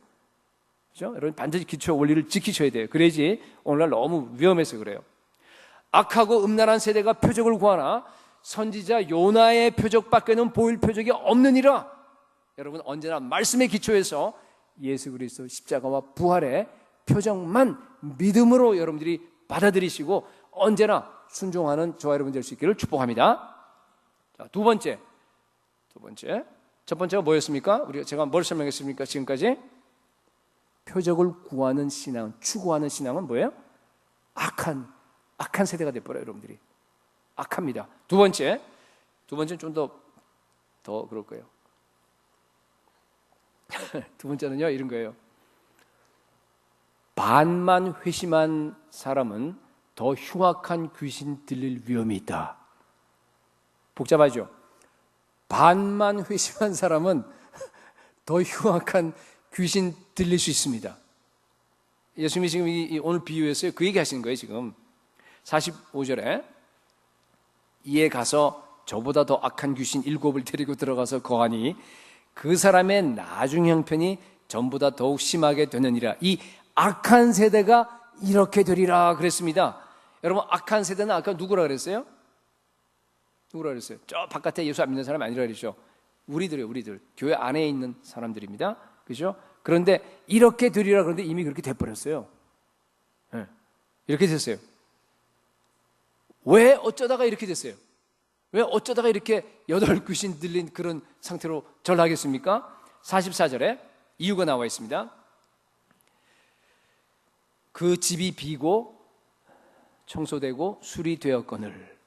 Speaker 1: 그죠? 여러분 반드시 기초 원리를 지키셔야 돼요. 그래야지 오늘날 너무 위험해서 그래요. 악하고 음란한 세대가 표적을 구하나 선지자 요나의 표적밖에는 보일 표적이 없느니라. 여러분 언제나 말씀의 기초에서 예수 그리스도 십자가와 부활의 표적만 믿음으로 여러분들이 받아들이시고 언제나 순종하는 저와 여러분 될 수 있기를 축복합니다. 자, 두 번째. 첫 번째가 뭐였습니까? 제가 뭘 설명했습니까? 지금까지 표적을 구하는 신앙, 추구하는 신앙은 뭐예요? 악한 세대가 돼버려요. 여러분들이 악합니다. 두 번째는 좀 더 그럴 거예요. 두 번째는요 이런 거예요. 반만 회심한 사람은 더 흉악한 귀신 들릴 위험이 있다. 복잡하죠? 반만 회심한 사람은 더 흉악한 귀신 들릴 수 있습니다. 예수님이 지금 오늘 비유에서 그 얘기 하시는 거예요. 지금 45절에 이에 가서 저보다 더 악한 귀신 7을 데리고 들어가서 거하니 그 사람의 나중 형편이 전보다 더욱 심하게 되느니라. 이 악한 세대가 이렇게 되리라 그랬습니다. 여러분 악한 세대는 아까 누구라 그랬어요? 저 바깥에 예수 안 믿는 사람이 아니라 그랬죠. 우리들 교회 안에 있는 사람들입니다. 그죠? 그런데 이렇게 되리라. 그런데 이미 그렇게 돼버렸어요. 네. 이렇게 됐어요. 왜 어쩌다가 이렇게 됐어요? 왜 어쩌다가 이렇게 8 귀신 들린 그런 상태로 절하겠습니까? 44절에 이유가 나와 있습니다. 그 집이 비고 청소되고 수리되었거늘.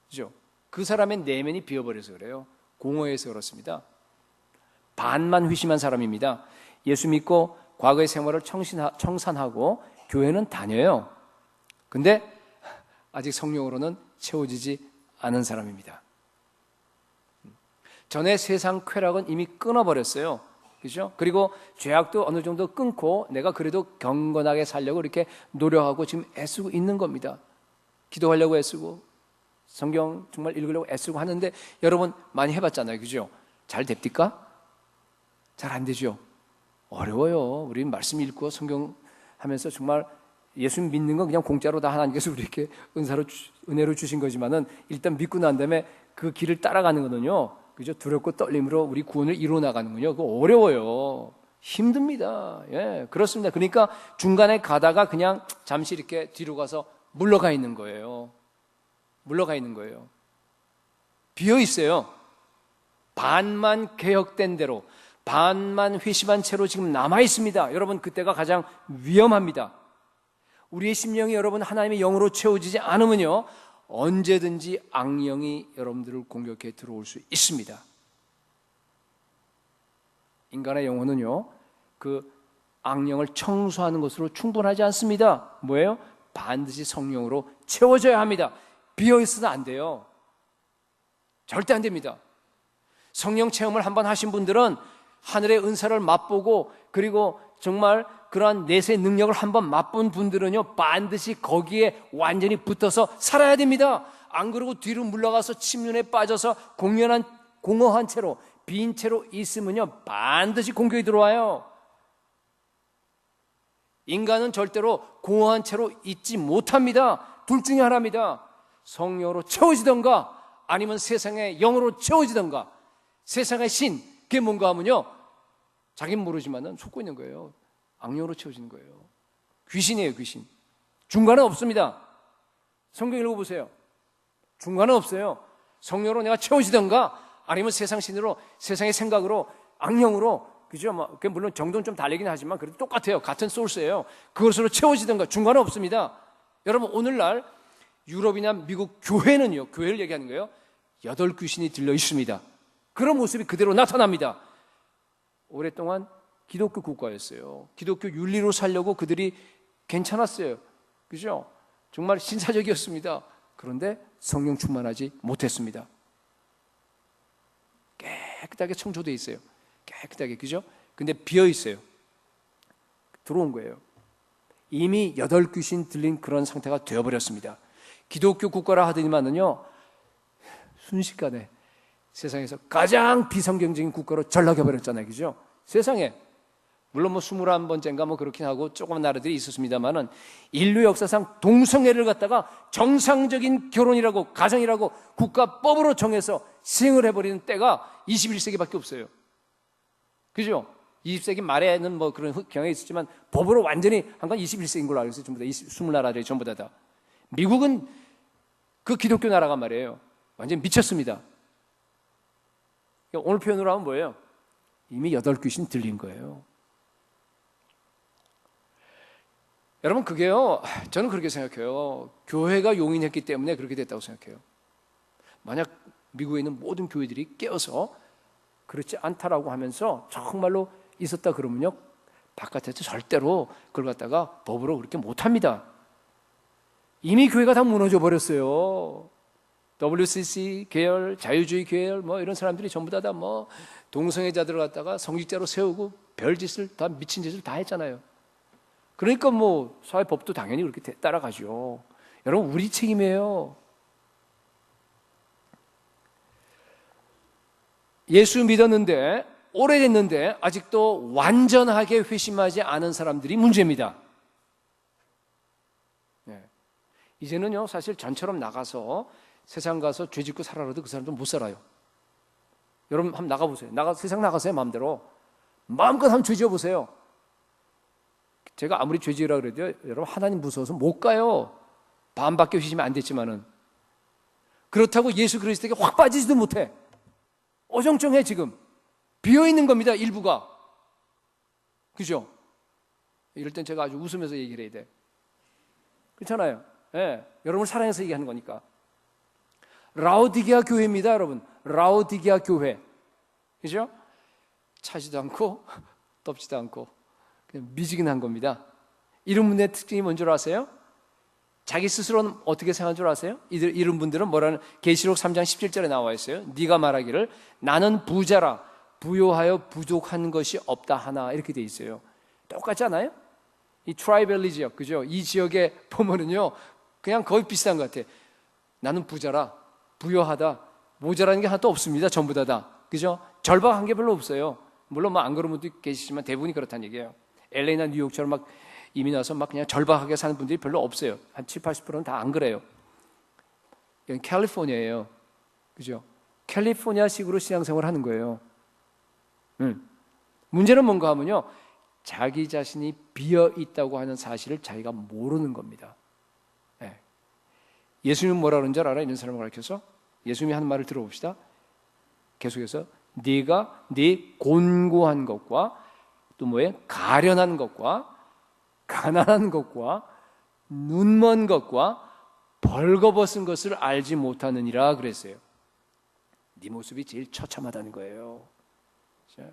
Speaker 1: 그죠? 그 사람의 내면이 비어버려서 그래요. 공허해서 그렇습니다. 반만 회심한 사람입니다. 예수 믿고 과거의 생활을 청산하고 교회는 다녀요. 근데 아직 성령으로는 채워지지 않은 사람입니다. 전에 세상 쾌락은 이미 끊어버렸어요. 그죠? 그리고 죄악도 어느 정도 끊고 내가 그래도 경건하게 살려고 이렇게 노력하고 지금 애쓰고 있는 겁니다. 기도하려고 애쓰고 성경 정말 읽으려고 애쓰고 하는데 여러분 많이 해봤잖아요. 그죠? 잘 됩니까? 잘 안 되죠? 어려워요. 우리 말씀 읽고 성경 하면서 정말 예수 믿는 건 그냥 공짜로 다 하나님께서 우리에게 은혜로 주신 거지만은 일단 믿고 난 다음에 그 길을 따라가는 거는요. 그죠? 두렵고 떨림으로 우리 구원을 이루어 나가는군요. 그거 어려워요. 힘듭니다. 예, 그렇습니다. 그러니까 중간에 가다가 그냥 잠시 이렇게 뒤로 가서 물러가 있는 거예요. 물러가 있는 거예요. 비어 있어요. 반만 개혁된 대로, 반만 회심한 채로 지금 남아 있습니다. 여러분, 그때가 가장 위험합니다. 우리의 심령이 여러분 하나님의 영으로 채워지지 않으면요, 언제든지 악령이 여러분들을 공격해 들어올 수 있습니다. 인간의 영혼은요, 그 악령을 청소하는 것으로 충분하지 않습니다. 뭐예요? 반드시 성령으로 채워져야 합니다. 비어있어도 안 돼요. 절대 안 됩니다. 성령 체험을 한번 하신 분들은 하늘의 은사를 맛보고 그리고 정말 그러한 내세 능력을 한번 맛본 분들은요, 반드시 거기에 완전히 붙어서 살아야 됩니다. 안 그러고 뒤로 물러가서 침륜에 빠져서 공허한 채로, 빈 채로 있으면요, 반드시 공격이 들어와요. 인간은 절대로 공허한 채로 있지 못합니다. 둘 중에 하나입니다. 성령으로 채워지던가 아니면 세상의 영으로 채워지던가. 세상의 신, 그게 뭔가 하면요, 자기는 모르지만은 속고 있는 거예요. 악령으로 채워지는 거예요. 귀신이에요, 귀신. 중간은 없습니다. 성경 읽어보세요. 중간은 없어요. 성령으로 내가 채워지던가 아니면 세상 신으로, 세상의 생각으로, 악령으로, 그죠? 물론 정도는 좀 다르긴 하지만 그래도 똑같아요. 같은 소스예요. 그것으로 채워지던가 중간은 없습니다. 여러분, 오늘날 유럽이나 미국 교회는요, 교회를 얘기하는 거예요. 8 귀신이 들려 있습니다. 그런 모습이 그대로 나타납니다. 오랫동안 기독교 국가였어요. 기독교 윤리로 살려고 그들이 괜찮았어요. 그죠? 정말 신사적이었습니다. 그런데 성령 충만하지 못했습니다. 깨끗하게 청소되어 있어요. 깨끗하게, 그죠? 근데 비어 있어요. 들어온 거예요. 이미 8 귀신 들린 그런 상태가 되어버렸습니다. 기독교 국가라 하더니만은요, 순식간에 세상에서 가장 비성경적인 국가로 전락해버렸잖아요. 그죠? 세상에. 물론 21번째인가 그렇긴 하고 조그만 나라들이 있었습니다만은 인류 역사상 동성애를 갖다가 정상적인 결혼이라고, 가정이라고 국가법으로 정해서 시행을 해버리는 때가 21세기밖에 없어요. 그죠? 20세기 말에는 그런 경향이 있었지만 법으로 완전히 한 건 21세기인 걸로 알고 있어요. 전부 다 20나라들이 전부 다. 미국은 그 기독교 나라가 말이에요. 완전히 미쳤습니다. 오늘 표현으로 하면 뭐예요? 이미 8 귀신 들린 거예요. 여러분, 그게요, 저는 그렇게 생각해요. 교회가 용인했기 때문에 그렇게 됐다고 생각해요. 만약 미국에 있는 모든 교회들이 깨어서 그렇지 않다라고 하면서 정말로 있었다 그러면요, 바깥에서 절대로 그걸 갖다가 법으로 그렇게 못합니다. 이미 교회가 다 무너져 버렸어요. WCC 계열, 자유주의 계열, 이런 사람들이 전부 다 동성애자들을 갖다가 성직자로 세우고 별짓을 다, 미친 짓을 다 했잖아요. 그러니까 사회법도 당연히 그렇게 따라가죠. 여러분, 우리 책임이에요. 예수 믿었는데, 오래됐는데, 아직도 완전하게 회심하지 않은 사람들이 문제입니다. 네. 이제는요, 사실 전처럼 나가서 세상 가서 죄 짓고 살아라도 그 사람도 못 살아요. 여러분, 한번 나가보세요. 세상 나가세요, 마음대로. 마음껏 한번 죄 지어보세요. 제가 아무리 죄 지으라 그래도 여러분, 하나님 무서워서 못 가요. 반밖에 회심이 안 됐지만은. 그렇다고 예수 그리스도에게 확 빠지지도 못해. 어정쩡해, 지금. 비어있는 겁니다, 일부가. 그죠? 이럴 땐 제가 아주 웃으면서 얘기를 해야 돼. 그렇잖아요. 예, 여러분을 사랑해서 얘기하는 거니까. 라오디게아 교회입니다, 여러분. 라오디게아 교회. 그죠? 차지도 않고, 덥지도 않고, 그냥 미지근한 겁니다. 이런 분들의 특징이 뭔 줄 아세요? 자기 스스로는 어떻게 생각한 줄 아세요? 이런 분들은 뭐라는, 계시록 3장 17절에 나와 있어요. 네가 말하기를 나는 부자라 부요하여 부족한 것이 없다 하나 이렇게 돼 있어요. 똑같지 않아요? 이 트라이밸리 지역, 그죠? 이 지역에 보면은요, 그냥 거의 비슷한 것 같아요. 나는 부자라, 부요하다, 모자라는 게 하나도 없습니다. 전부 다. 그죠? 절박한 게 별로 없어요. 물론 뭐 안 그런 분도 계시지만 대부분이 그렇다는 얘기예요. LA나 뉴욕처럼 막 이민 와서 막 그냥 절박하게 사는 분들이 별로 없어요. 한 7, 80%는 다 안 그래요. 여기 캘리포니아예요. 그죠? 캘리포니아식으로 신앙생활을 하는 거예요. 문제는 뭔가 하면요, 자기 자신이 비어 있다고 하는 사실을 자기가 모르는 겁니다. 네. 예수님은 뭐라 그러는 줄 알아? 이런 사람을 가르쳐서 예수님이 하는 말을 들어봅시다. 계속해서 네가 네 곤고한 것과 또 뭐에 가련한 것과 가난한 것과 눈먼 것과 벌거벗은 것을 알지 못하느니라 그랬어요. 네 모습이 제일 처참하다는 거예요. 자,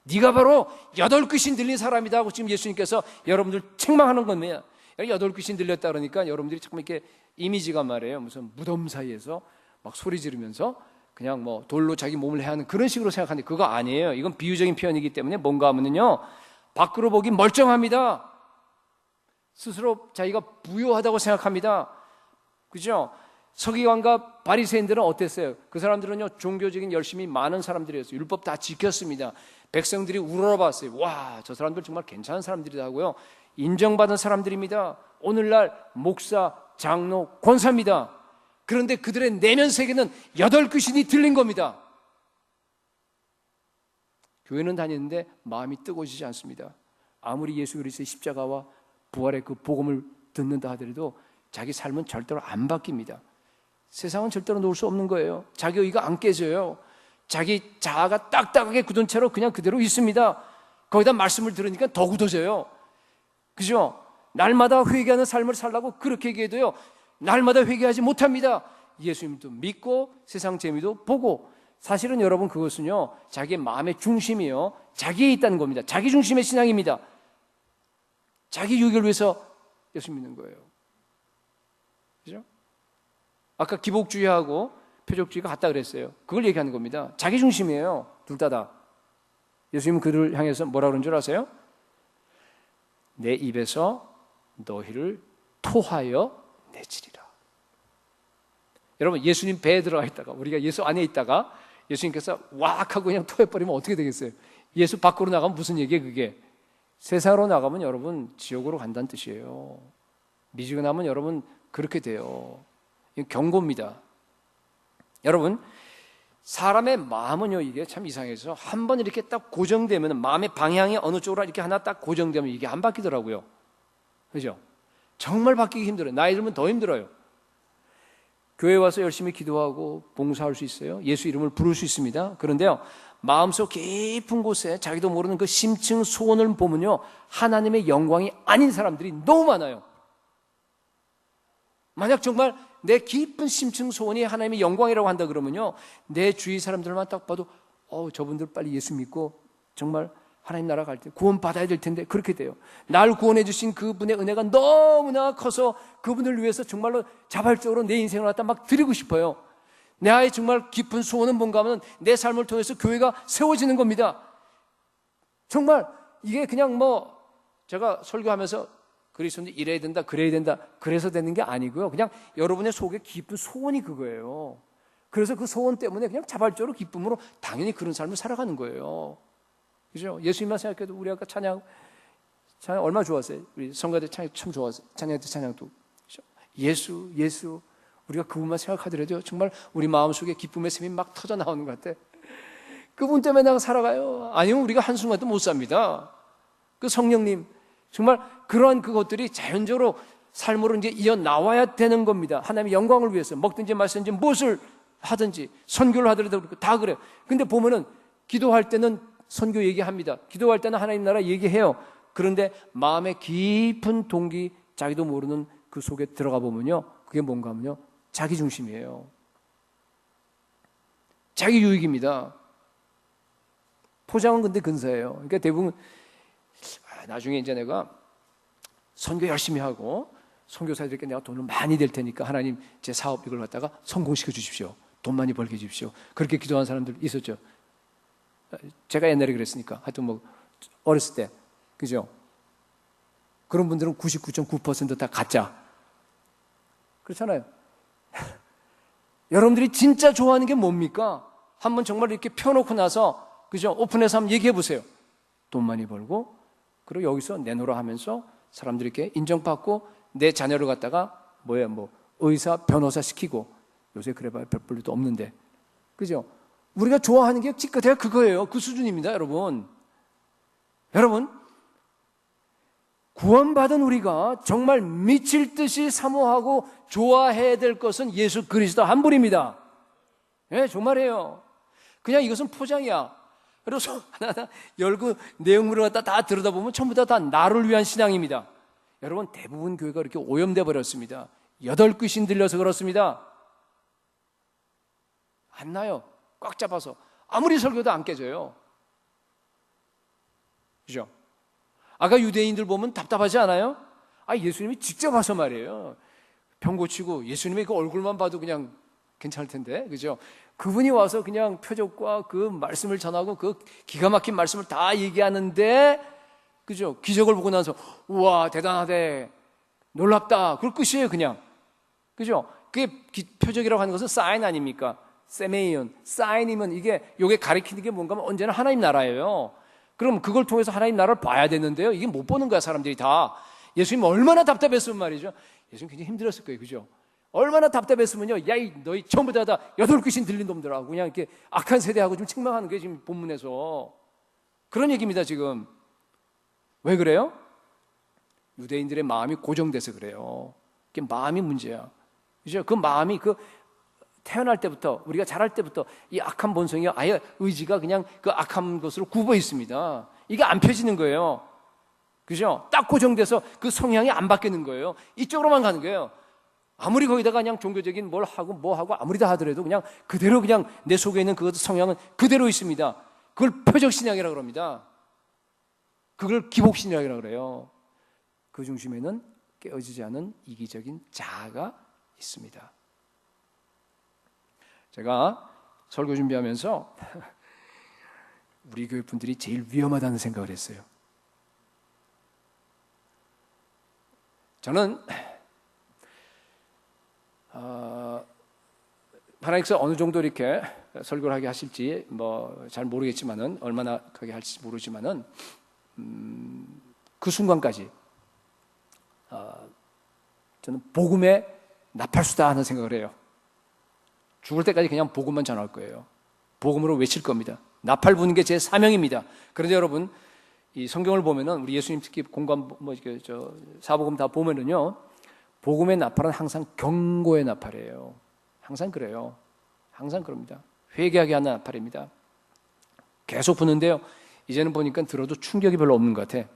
Speaker 1: 네가 바로 8귀신 들린 사람이다 하고 지금 예수님께서 여러분들 책망하는 겁니다. 8귀신 들렸다 그러니까 여러분들이 자꾸 이렇게 이미지가 말이에요. 무슨 무덤 사이에서 막 소리 지르면서 그냥 뭐 돌로 자기 몸을 해하는 그런 식으로 생각하는데 그거 아니에요. 이건 비유적인 표현이기 때문에 뭔가 하면요, 밖으로 보기 멀쩡합니다. 스스로 자기가 부요하다고 생각합니다. 그죠? 서기관과 바리새인들은 어땠어요? 그 사람들은요, 종교적인 열심이 많은 사람들이었어요. 율법 다 지켰습니다. 백성들이 우러러봤어요. 와, 저 사람들 정말 괜찮은 사람들이다 하고요, 인정받은 사람들입니다. 오늘날 목사, 장로, 권사입니다. 그런데 그들의 내면 세계는 8귀신이 들린 겁니다. 교회는 다니는데 마음이 뜨거워지지 않습니다. 아무리 예수 그리스도의 십자가와 부활의 그 복음을 듣는다 하더라도 자기 삶은 절대로 안 바뀝니다. 세상은 절대로 놓을 수 없는 거예요. 자기 의가 안 깨져요. 자기 자아가 딱딱하게 굳은 채로 그냥 그대로 있습니다. 거기다 말씀을 들으니까 더 굳어져요. 그죠? 날마다 회개하는 삶을 살라고 그렇게 얘기해도요, 날마다 회개하지 못합니다. 예수님도 믿고 세상 재미도 보고. 사실은 여러분, 그것은요, 자기의 마음의 중심이요, 자기에 있다는 겁니다. 자기 중심의 신앙입니다. 자기 유익을 위해서 예수 믿는 거예요. 그죠? 아까 기복주의하고 표적주의가 같다 그랬어요. 그걸 얘기하는 겁니다. 자기 중심이에요. 둘 다. 예수님은 그를 향해서 뭐라 그런 줄 아세요? 내 입에서 너희를 토하여 내치리라. 여러분, 예수님 배에 들어가 있다가, 우리가 예수 안에 있다가 예수님께서 왁 하고 그냥 토해버리면 어떻게 되겠어요? 예수 밖으로 나가면 무슨 얘기예요, 그게? 세상으로 나가면 여러분 지옥으로 간다는 뜻이에요. 미지근하면 여러분 그렇게 돼요. 이건 경고입니다. 여러분, 사람의 마음은요, 이게 참 이상해서 한번 이렇게 딱 고정되면, 마음의 방향이 어느 쪽으로 이렇게 하나 딱 고정되면 이게 안 바뀌더라고요. 그죠? 정말 바뀌기 힘들어요. 나이 들면 더 힘들어요. 교회 와서 열심히 기도하고 봉사할 수 있어요. 예수 이름을 부를 수 있습니다. 그런데요, 마음속 깊은 곳에 자기도 모르는 그 심층 소원을 보면요, 하나님의 영광이 아닌 사람들이 너무 많아요. 만약 정말 내 깊은 심층 소원이 하나님의 영광이라고 한다 그러면요, 내 주위 사람들만 딱 봐도 저분들 빨리 예수 믿고 정말 하나님 나라 갈 때 구원 받아야 될 텐데, 그렇게 돼요. 날 구원해 주신 그분의 은혜가 너무나 커서 그분을 위해서 정말로 자발적으로 내 인생을 갖다 막 드리고 싶어요. 내 아이 정말 깊은 소원은 뭔가 하면 내 삶을 통해서 교회가 세워지는 겁니다. 정말 이게 그냥 뭐 제가 설교하면서 그리스도인이 이래야 된다, 그래야 된다, 그래서 되는 게 아니고요, 그냥 여러분의 속에 깊은 소원이 그거예요. 그래서 그 소원 때문에 그냥 자발적으로 기쁨으로 당연히 그런 삶을 살아가는 거예요. 그죠? 예수님만 생각해도 우리 아까 찬양 얼마나 좋았어요. 우리 성가대 찬양 참 좋았어요. 찬양할 때 찬양도 그죠? 예수 우리가 그분만 생각하더라도 정말 우리 마음속에 기쁨의 샘이 막 터져 나오는 것 같아. 그분 때문에 내가 살아가요. 아니면 우리가 한순간도 못 삽니다. 그 성령님, 정말 그러한 그것들이 자연적으로 삶으로 이제 이어 나와야 되는 겁니다. 하나님의 영광을 위해서 먹든지 마시든지 무엇을 하든지, 선교를 하더라도 다 그래요. 근데 보면은 기도할 때는 선교 얘기합니다. 기도할 때는 하나님 나라 얘기해요. 그런데 마음의 깊은 동기, 자기도 모르는 그 속에 들어가 보면요, 그게 뭔가 하면요, 자기 중심이에요. 자기 유익입니다. 포장은 근데 근사해요. 그러니까 대부분 나중에 이제 내가 선교 열심히 하고 선교사들께 내가 돈을 많이 낼 테니까 하나님 제 사업 이걸 갖다가 성공시켜 주십시오. 돈 많이 벌게 해주십시오. 그렇게 기도하는 사람들 있었죠. 제가 옛날에 그랬으니까. 하여튼 뭐 어렸을 때. 그죠? 그런 분들은 99.9% 다 가짜. 그렇잖아요. 여러분들이 진짜 좋아하는 게 뭡니까? 한번 정말 이렇게 펴놓고 나서, 그죠? 오픈해서 한번 얘기해 보세요. 돈 많이 벌고, 그리고 여기서 내놓으라 하면서 사람들에게 인정받고, 내 자녀를 갖다가, 뭐, 의사, 변호사 시키고, 요새 그래봐야 별 볼일도 없는데. 그죠? 우리가 좋아하는 게 기껏해야 그거예요. 그 수준입니다, 여러분. 여러분, 구원받은 우리가 정말 미칠 듯이 사모하고 좋아해야 될 것은 예수 그리스도 한 분입니다. 예, 정말이에요. 그냥 이것은 포장이야. 그래서 하나하나 열고 내용물을 갖다 다 들여다보면 전부 다 나를 위한 신앙입니다. 여러분, 대부분 교회가 이렇게 오염돼 버렸습니다. 8귀신 들려서 그렇습니다. 안 나요. 꽉 잡아서. 아무리 설교도 안 깨져요. 그죠? 아까 유대인들 보면 답답하지 않아요? 예수님이 직접 와서 말이에요. 병 고치고 예수님의 그 얼굴만 봐도 그냥 괜찮을 텐데, 그죠? 그분이 와서 그냥 표적과 그 말씀을 전하고 그 기가 막힌 말씀을 다 얘기하는데, 그죠? 기적을 보고 나서, 우와, 대단하대. 놀랍다. 그걸 끝이에요, 그냥. 그죠? 그게 표적이라고 하는 것은 사인 아닙니까? 세메이온. 사인이면 요게 가리키는 게 뭔가 하면 언제나 하나님 나라예요. 그럼 그걸 통해서 하나님 나라를 봐야 되는데요. 이게 못 보는 거야, 사람들이 다. 예수님 얼마나 답답했으면 말이죠. 예수님 굉장히 힘들었을 거예요, 그죠? 얼마나 답답했으면요. 너희 전부 다 8귀신 들린 놈들하고 그냥 이렇게 악한 세대하고 좀 책망하는 게 지금 본문에서. 그런 얘기입니다, 지금. 왜 그래요? 유대인들의 마음이 고정돼서 그래요. 그게 마음이 문제야. 그죠? 그 마음이 태어날 때부터, 우리가 자랄 때부터 이 악한 본성이 아예 의지가 그냥 그 악한 것으로 굽어 있습니다. 이게 안 펴지는 거예요. 그죠? 딱 고정돼서 그 성향이 안 바뀌는 거예요. 이쪽으로만 가는 거예요. 아무리 거기다가 그냥 종교적인 뭘 하고 뭐 하고 아무리 다 하더라도 그냥 그대로 그냥 내 속에 있는 그 성향은 그대로 있습니다. 그걸 표적신앙이라고 그럽니다. 그걸 기복신앙이라고 그래요. 그 중심에는 깨어지지 않은 이기적인 자아가 있습니다. 제가 설교 준비하면서 우리 교회 분들이 제일 위험하다는 생각을 했어요. 저는 하나님께서 어느 정도 이렇게 설교를 하게 하실지 잘 모르겠지만은, 얼마나 하게 할지 모르지만은 그 순간까지 저는 복음의 나팔수다 하는 생각을 해요. 죽을 때까지 그냥 복음만 전할 거예요. 복음으로 외칠 겁니다. 나팔 부는 게 제 사명입니다. 그런데 여러분, 이 성경을 보면은 우리 예수님 특히 공관 사복음 다 보면은요, 복음의 나팔은 항상 경고의 나팔이에요. 항상 그래요. 항상 그럽니다. 회개하게 하는 나팔입니다. 계속 부는데요, 이제는 보니까 들어도 충격이 별로 없는 것 같아.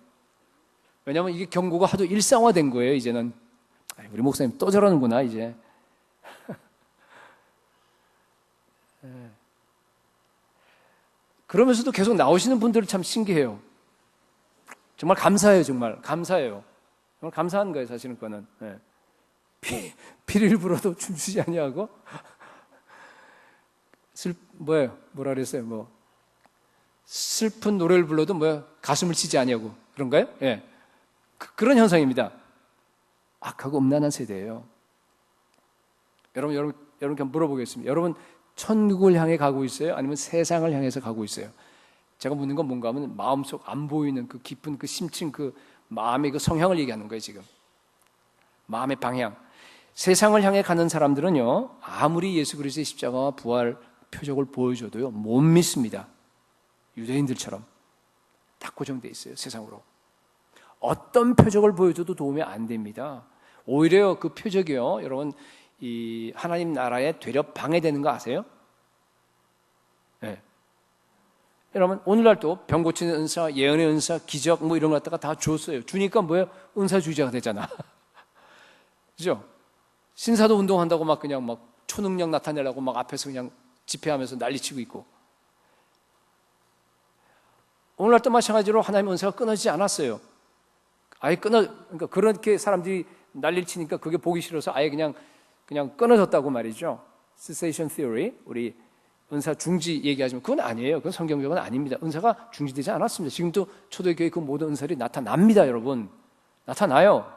Speaker 1: 왜냐하면 이게 경고가 하도 일상화된 거예요. 이제는 우리 목사님 또 저러는구나 이제. 그러면서도 계속 나오시는 분들은 참 신기해요. 정말 감사해요. 정말 감사해요. 정말 감사한 거예요. 사실은 그거는. 피를 불어도 춤추지 아니하고 뭐라 그랬어요? 슬픈 노래를 불러도 가슴을 치지 아니하고 그런가요? 예. 그런 현상입니다. 악하고 음란한 세대예요. 여러분 그냥 물어보겠습니다. 여러분 천국을 향해 가고 있어요? 아니면 세상을 향해서 가고 있어요? 제가 묻는 건 뭔가 하면 마음속 안 보이는 그 깊은 그 심층 그 마음의 그 성향을 얘기하는 거예요, 지금. 마음의 방향. 세상을 향해 가는 사람들은요, 아무리 예수 그리스도의 십자가와 부활 표적을 보여줘도요, 못 믿습니다. 유대인들처럼 딱 고정돼 있어요, 세상으로. 어떤 표적을 보여줘도 도움이 안 됩니다. 오히려 그 표적이요, 여러분, 이 하나님 나라에 되려 방해되는 거 아세요? 네. 여러분, 오늘날도 병 고치는 은사, 예언의 은사, 기적 이런 거 갖다가 다 줬어요. 주니까 뭐예요? 은사주의자가 되잖아. 그죠? 신사도 운동한다고 그냥 초능력 나타내려고 앞에서 그냥 집회하면서 난리치고 있고. 오늘날도 마찬가지로 하나님의 은사가 끊어지지 않았어요. 아예 그러니까 그렇게 사람들이 난리를 치니까 그게 보기 싫어서 아예 그냥 끊어졌다고 말이죠. Cessation Theory, 우리 은사 중지 얘기하지만 그건 아니에요. 그건 성경적은 아닙니다. 은사가 중지되지 않았습니다. 지금도 초대교회 그 모든 은사들이 나타납니다, 여러분. 나타나요.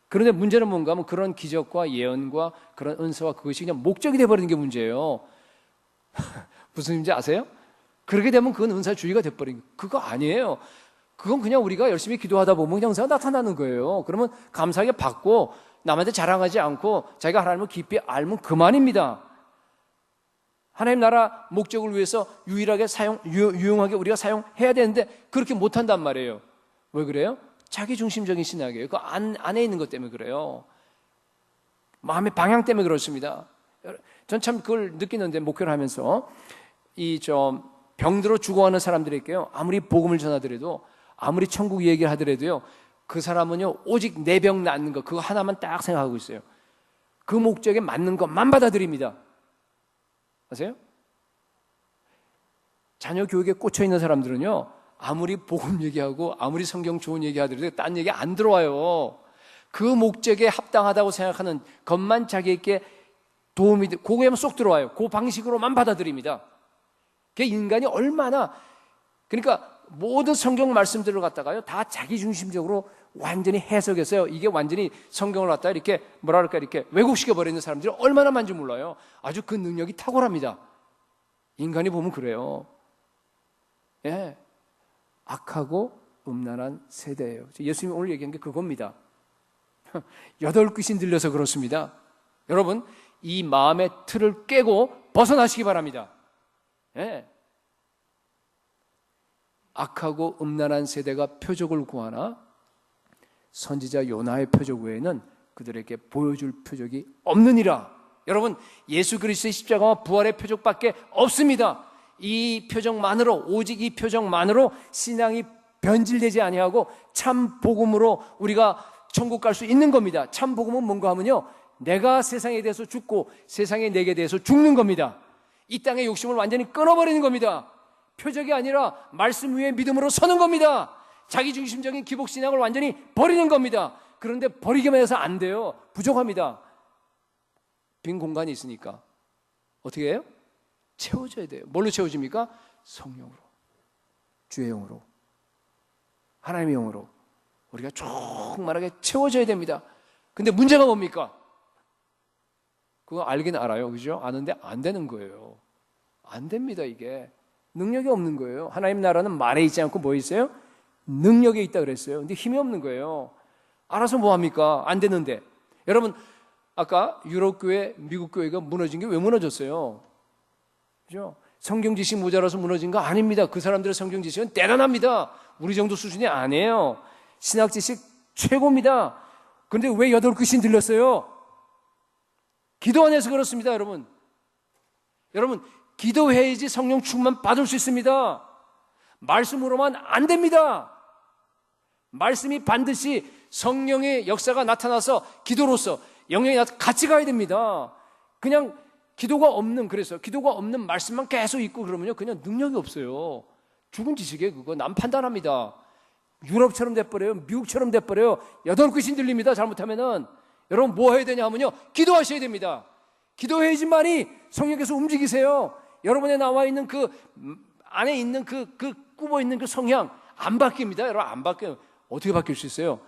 Speaker 1: 그런데 문제는 뭔가 하면 그런 기적과 예언과 그런 은사와 그것이 그냥 목적이 돼버리는 게 문제예요. 무슨 의미인지 아세요? 그렇게 되면 그건 은사주의가 돼버린 거예요. 그거 아니에요. 그건 그냥 우리가 열심히 기도하다 보면 그냥 은사가 나타나는 거예요. 그러면 감사하게 받고 남한테 자랑하지 않고 자기가 하나님을 깊이 알면 그만입니다. 하나님 나라 목적을 위해서 유일하게 유용하게 우리가 사용해야 되는데 그렇게 못한단 말이에요. 왜 그래요? 자기 중심적인 신학이에요. 그 안에 있는 것 때문에 그래요. 마음의 방향 때문에 그렇습니다. 전 참 그걸 느끼는데 목회를 하면서 병들어 죽어가는 사람들에게요, 아무리 복음을 전하더라도 아무리 천국 얘기를 하더라도요, 그 사람은요 오직 내 병 낫는 거 그거 하나만 딱 생각하고 있어요. 그 목적에 맞는 것만 받아들입니다. 아세요? 자녀 교육에 꽂혀 있는 사람들은요, 아무리 복음 얘기하고 아무리 성경 좋은 얘기 하더라도 딴 얘기 안 들어와요. 그 목적에 합당하다고 생각하는 것만 자기에게 도움이 돼, 그거에만 쏙 들어와요. 그 방식으로만 받아들입니다. 그 인간이 얼마나, 그러니까 모든 성경 말씀들을 갖다가요 다 자기 중심적으로 완전히 해석해서요, 이게 완전히 성경을 갖다가 이렇게 뭐랄까 이렇게 왜곡시켜 버리는 사람들이 얼마나 많은지 몰라요. 아주 그 능력이 탁월합니다. 인간이 보면 그래요. 예, 악하고 음란한 세대예요. 예수님이 오늘 얘기한 게 그겁니다. 8귀신 들려서 그렇습니다. 여러분, 이 마음의 틀을 깨고 벗어나시기 바랍니다. 예. 악하고 음란한 세대가 표적을 구하나 선지자 요나의 표적 외에는 그들에게 보여줄 표적이 없느니라. 여러분, 예수 그리스도의 십자가와 부활의 표적밖에 없습니다. 이 표적만으로, 오직 이 표적만으로 신앙이 변질되지 아니하고 참 복음으로 우리가 천국 갈 수 있는 겁니다. 참 복음은 뭔가 하면요, 내가 세상에 대해서 죽고 세상이 내게 대해서 죽는 겁니다. 이 땅의 욕심을 완전히 끊어버리는 겁니다. 표적이 아니라 말씀 위에 믿음으로 서는 겁니다. 자기 중심적인 기복신앙을 완전히 버리는 겁니다. 그런데 버리기만 해서 안 돼요. 부족합니다. 빈 공간이 있으니까 어떻게 해요? 채워줘야 돼요. 뭘로 채워집니까? 성령으로, 주의 영으로, 하나님의 영으로 우리가 충만하게 채워져야 됩니다. 근데 문제가 뭡니까? 그거 알긴 알아요. 그죠? 아는데 안 되는 거예요. 안 됩니다. 이게 능력이 없는 거예요. 하나님 나라는 말에 있지 않고 뭐 있어요? 능력에 있다 그랬어요. 근데 힘이 없는 거예요. 알아서 뭐 합니까? 안 되는데. 여러분, 아까 유럽 교회, 미국 교회가 무너진 게 왜 무너졌어요? 그죠? 성경 지식 모자라서 무너진 거 아닙니다. 그 사람들의 성경 지식은 대단합니다. 우리 정도 수준이 아니에요. 신학 지식 최고입니다. 그런데 왜 8귀신 들렸어요? 기도 안 해서 그렇습니다, 여러분. 여러분, 기도해야지 성령 충만 받을 수 있습니다. 말씀으로만 안 됩니다. 말씀이 반드시 성령의 역사가 나타나서 기도로서 영향이 같이 가야 됩니다. 그냥 기도가 없는 말씀만 계속 있고 그러면요, 그냥 능력이 없어요. 죽은 지식에 그거 남 판단합니다. 유럽처럼 돼버려요. 미국처럼 돼버려요. 8귀신 들립니다. 잘못하면은. 여러분 뭐 해야 되냐 하면요, 기도하셔야 됩니다. 기도해야지만이 성령께서 움직이세요. 여러분에 나와 있는 그 안에 있는 그 꾸고 있는 그 성향 안 바뀝니다. 여러분 안 바뀌어요. 어떻게 바뀔 수 있어요?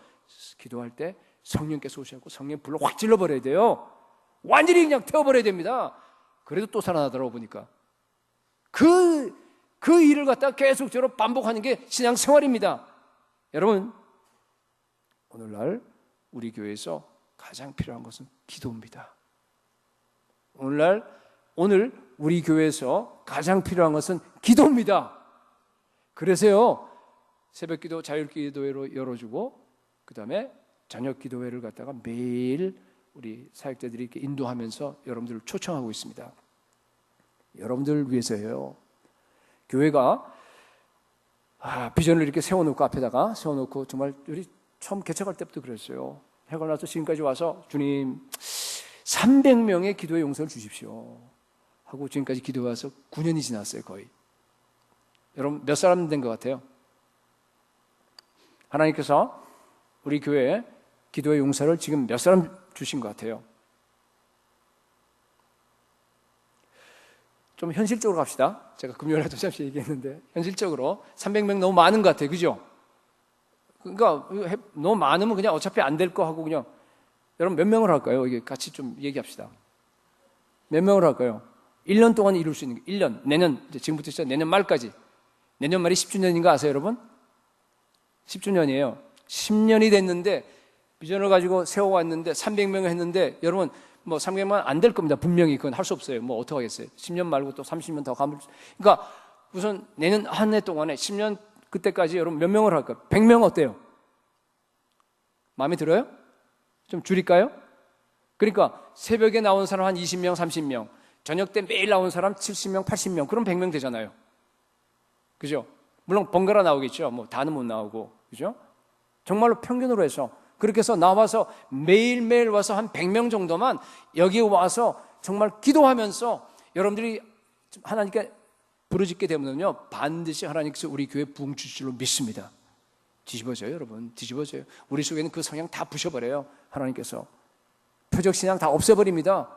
Speaker 1: 기도할 때 성령께서 오셔서 성령 불로 확 질러버려야 돼요. 완전히 그냥 태워버려야 됩니다. 그래도 또 살아나더라고 보니까. 그 일을 갖다가 계속적으로 반복하는 게 신앙생활입니다. 여러분, 오늘날 우리 교회에서 가장 필요한 것은 기도입니다. 오늘 우리 교회에서 가장 필요한 것은 기도입니다. 그래서요, 새벽기도 자율기도회로 열어주고 그 다음에 저녁기도회를 갖다가 매일 우리 사역자들이 이렇게 인도하면서 여러분들을 초청하고 있습니다. 여러분들을 위해서예요. 교회가 비전을 이렇게 세워놓고 앞에다가 세워놓고 정말 우리 처음 개척할 때부터 그랬어요. 해가 나서 지금까지 와서 주님 300명의 기도의 용서를 주십시오 하고 지금까지 기도해서 9년이 지났어요. 거의. 여러분 몇 사람 된 것 같아요? 하나님께서 우리 교회에 기도의 용서를 지금 몇 사람 주신 것 같아요? 좀 현실적으로 갑시다. 제가 금요일에도 잠시 얘기했는데 현실적으로 300명 너무 많은 것 같아요. 그죠? 그러니까 너무 많으면 그냥 어차피 안 될 거 하고 그냥 여러분 몇 명을 할까요? 이게 같이 좀 얘기합시다. 몇 명을 할까요? 1년 동안 이룰 수 있는 게 1년, 내년, 이제 지금부터 시작 내년 말까지. 내년 말이 10주년인가 아세요, 여러분? 10주년이에요. 10년이 됐는데 비전을 가지고 세워왔는데 300명 했는데 여러분 뭐 300만 안 될 겁니다. 분명히 그건 할 수 없어요. 뭐 어떻게 하겠어요? 10년 말고 또 30년 더 가면 그러니까 우선 내년 한 해 동안에 10년 그때까지 여러분 몇 명을 할까요? 100명 어때요? 마음에 들어요? 좀 줄일까요? 그러니까 새벽에 나온 사람 한 20명, 30명, 저녁 때 매일 나온 사람 70명, 80명, 그럼 100명 되잖아요. 그죠? 물론 번갈아 나오겠죠. 뭐 다는 못 나오고, 그죠? 정말로 평균으로 해서 그렇게 해서 나와서 매일매일 와서 한 100명 정도만 여기 와서 정말 기도하면서 여러분들이 하나님께 부르짖게 되면요 반드시 하나님께서 우리 교회 부흥 주실 줄로 믿습니다. 뒤집어져요, 여러분. 뒤집어져요. 우리 속에는 그 성향 다 부셔버려요. 하나님께서 표적신앙 다 없애버립니다.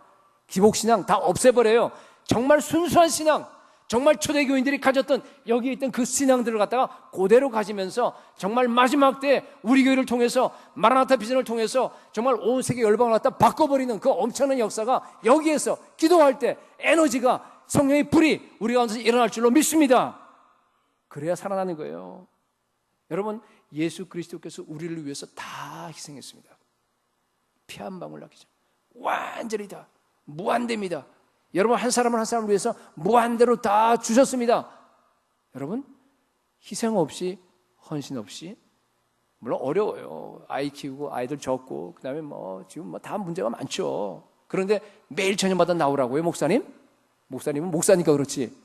Speaker 1: 기복신앙 다 없애버려요. 정말 순수한 신앙, 정말 초대교인들이 가졌던 여기에 있던 그 신앙들을 갖다가 그대로 가지면서 정말 마지막 때 우리 교회를 통해서 마라나타 비전을 통해서 정말 온 세계 열방을 갖다 바꿔버리는 그 엄청난 역사가 여기에서 기도할 때 에너지가 성령의 불이 우리 가운데서 일어날 줄로 믿습니다. 그래야 살아나는 거예요. 여러분 예수 그리스도께서 우리를 위해서 다 희생했습니다. 피 한 방울 남기지 완전히 다 무한대입니다. 여러분 한 사람을 한 사람을 위해서 무한대로 다 주셨습니다. 여러분 희생 없이 헌신 없이 물론 어려워요. 아이 키우고 아이들 적고 그다음에 뭐 지금 뭐 다 문제가 많죠. 그런데 매일 저녁마다 나오라고요, 목사님? 목사님은 목사니까 그렇지.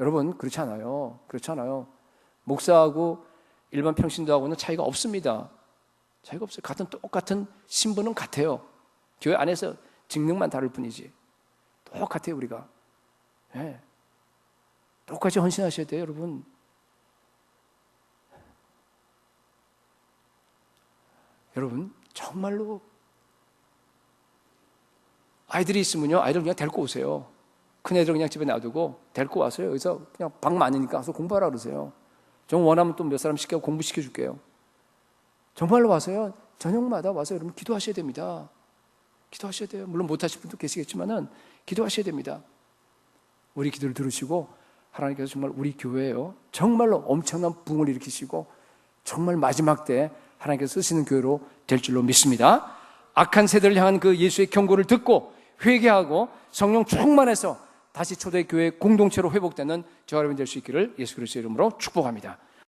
Speaker 1: 여러분 그렇지 않아요. 그렇지 않아요. 목사하고 일반 평신도하고는 차이가 없습니다. 차이가 없어요. 똑같은 신분은 같아요. 교회 안에서 직능만 다를 뿐이지. 똑같아요, 우리가. 네. 똑같이 헌신하셔야 돼요, 여러분. 여러분, 정말로 아이들이 있으면요, 아이들 그냥 데리고 오세요. 큰 애들 그냥 집에 놔두고 데리고 와서요. 여기서 그냥 방 많으니까 가서 공부하라 그러세요. 정 원하면 또 몇 사람 시켜 공부시켜 줄게요. 정말로 와서요, 저녁마다 와서 여러분 기도하셔야 됩니다. 기도하셔야 돼요. 물론 못하실 분도 계시겠지만은 기도하셔야 됩니다. 우리 기도를 들으시고 하나님께서 정말 우리 교회에요 정말로 엄청난 부흥을 일으키시고 정말 마지막 때 하나님께서 쓰시는 교회로 될 줄로 믿습니다. 악한 세대를 향한 그 예수의 경고를 듣고 회개하고 성령 충만해서 다시 초대교회 공동체로 회복되는 저와 여러분 될 수 있기를 예수 그리스도의 이름으로 축복합니다.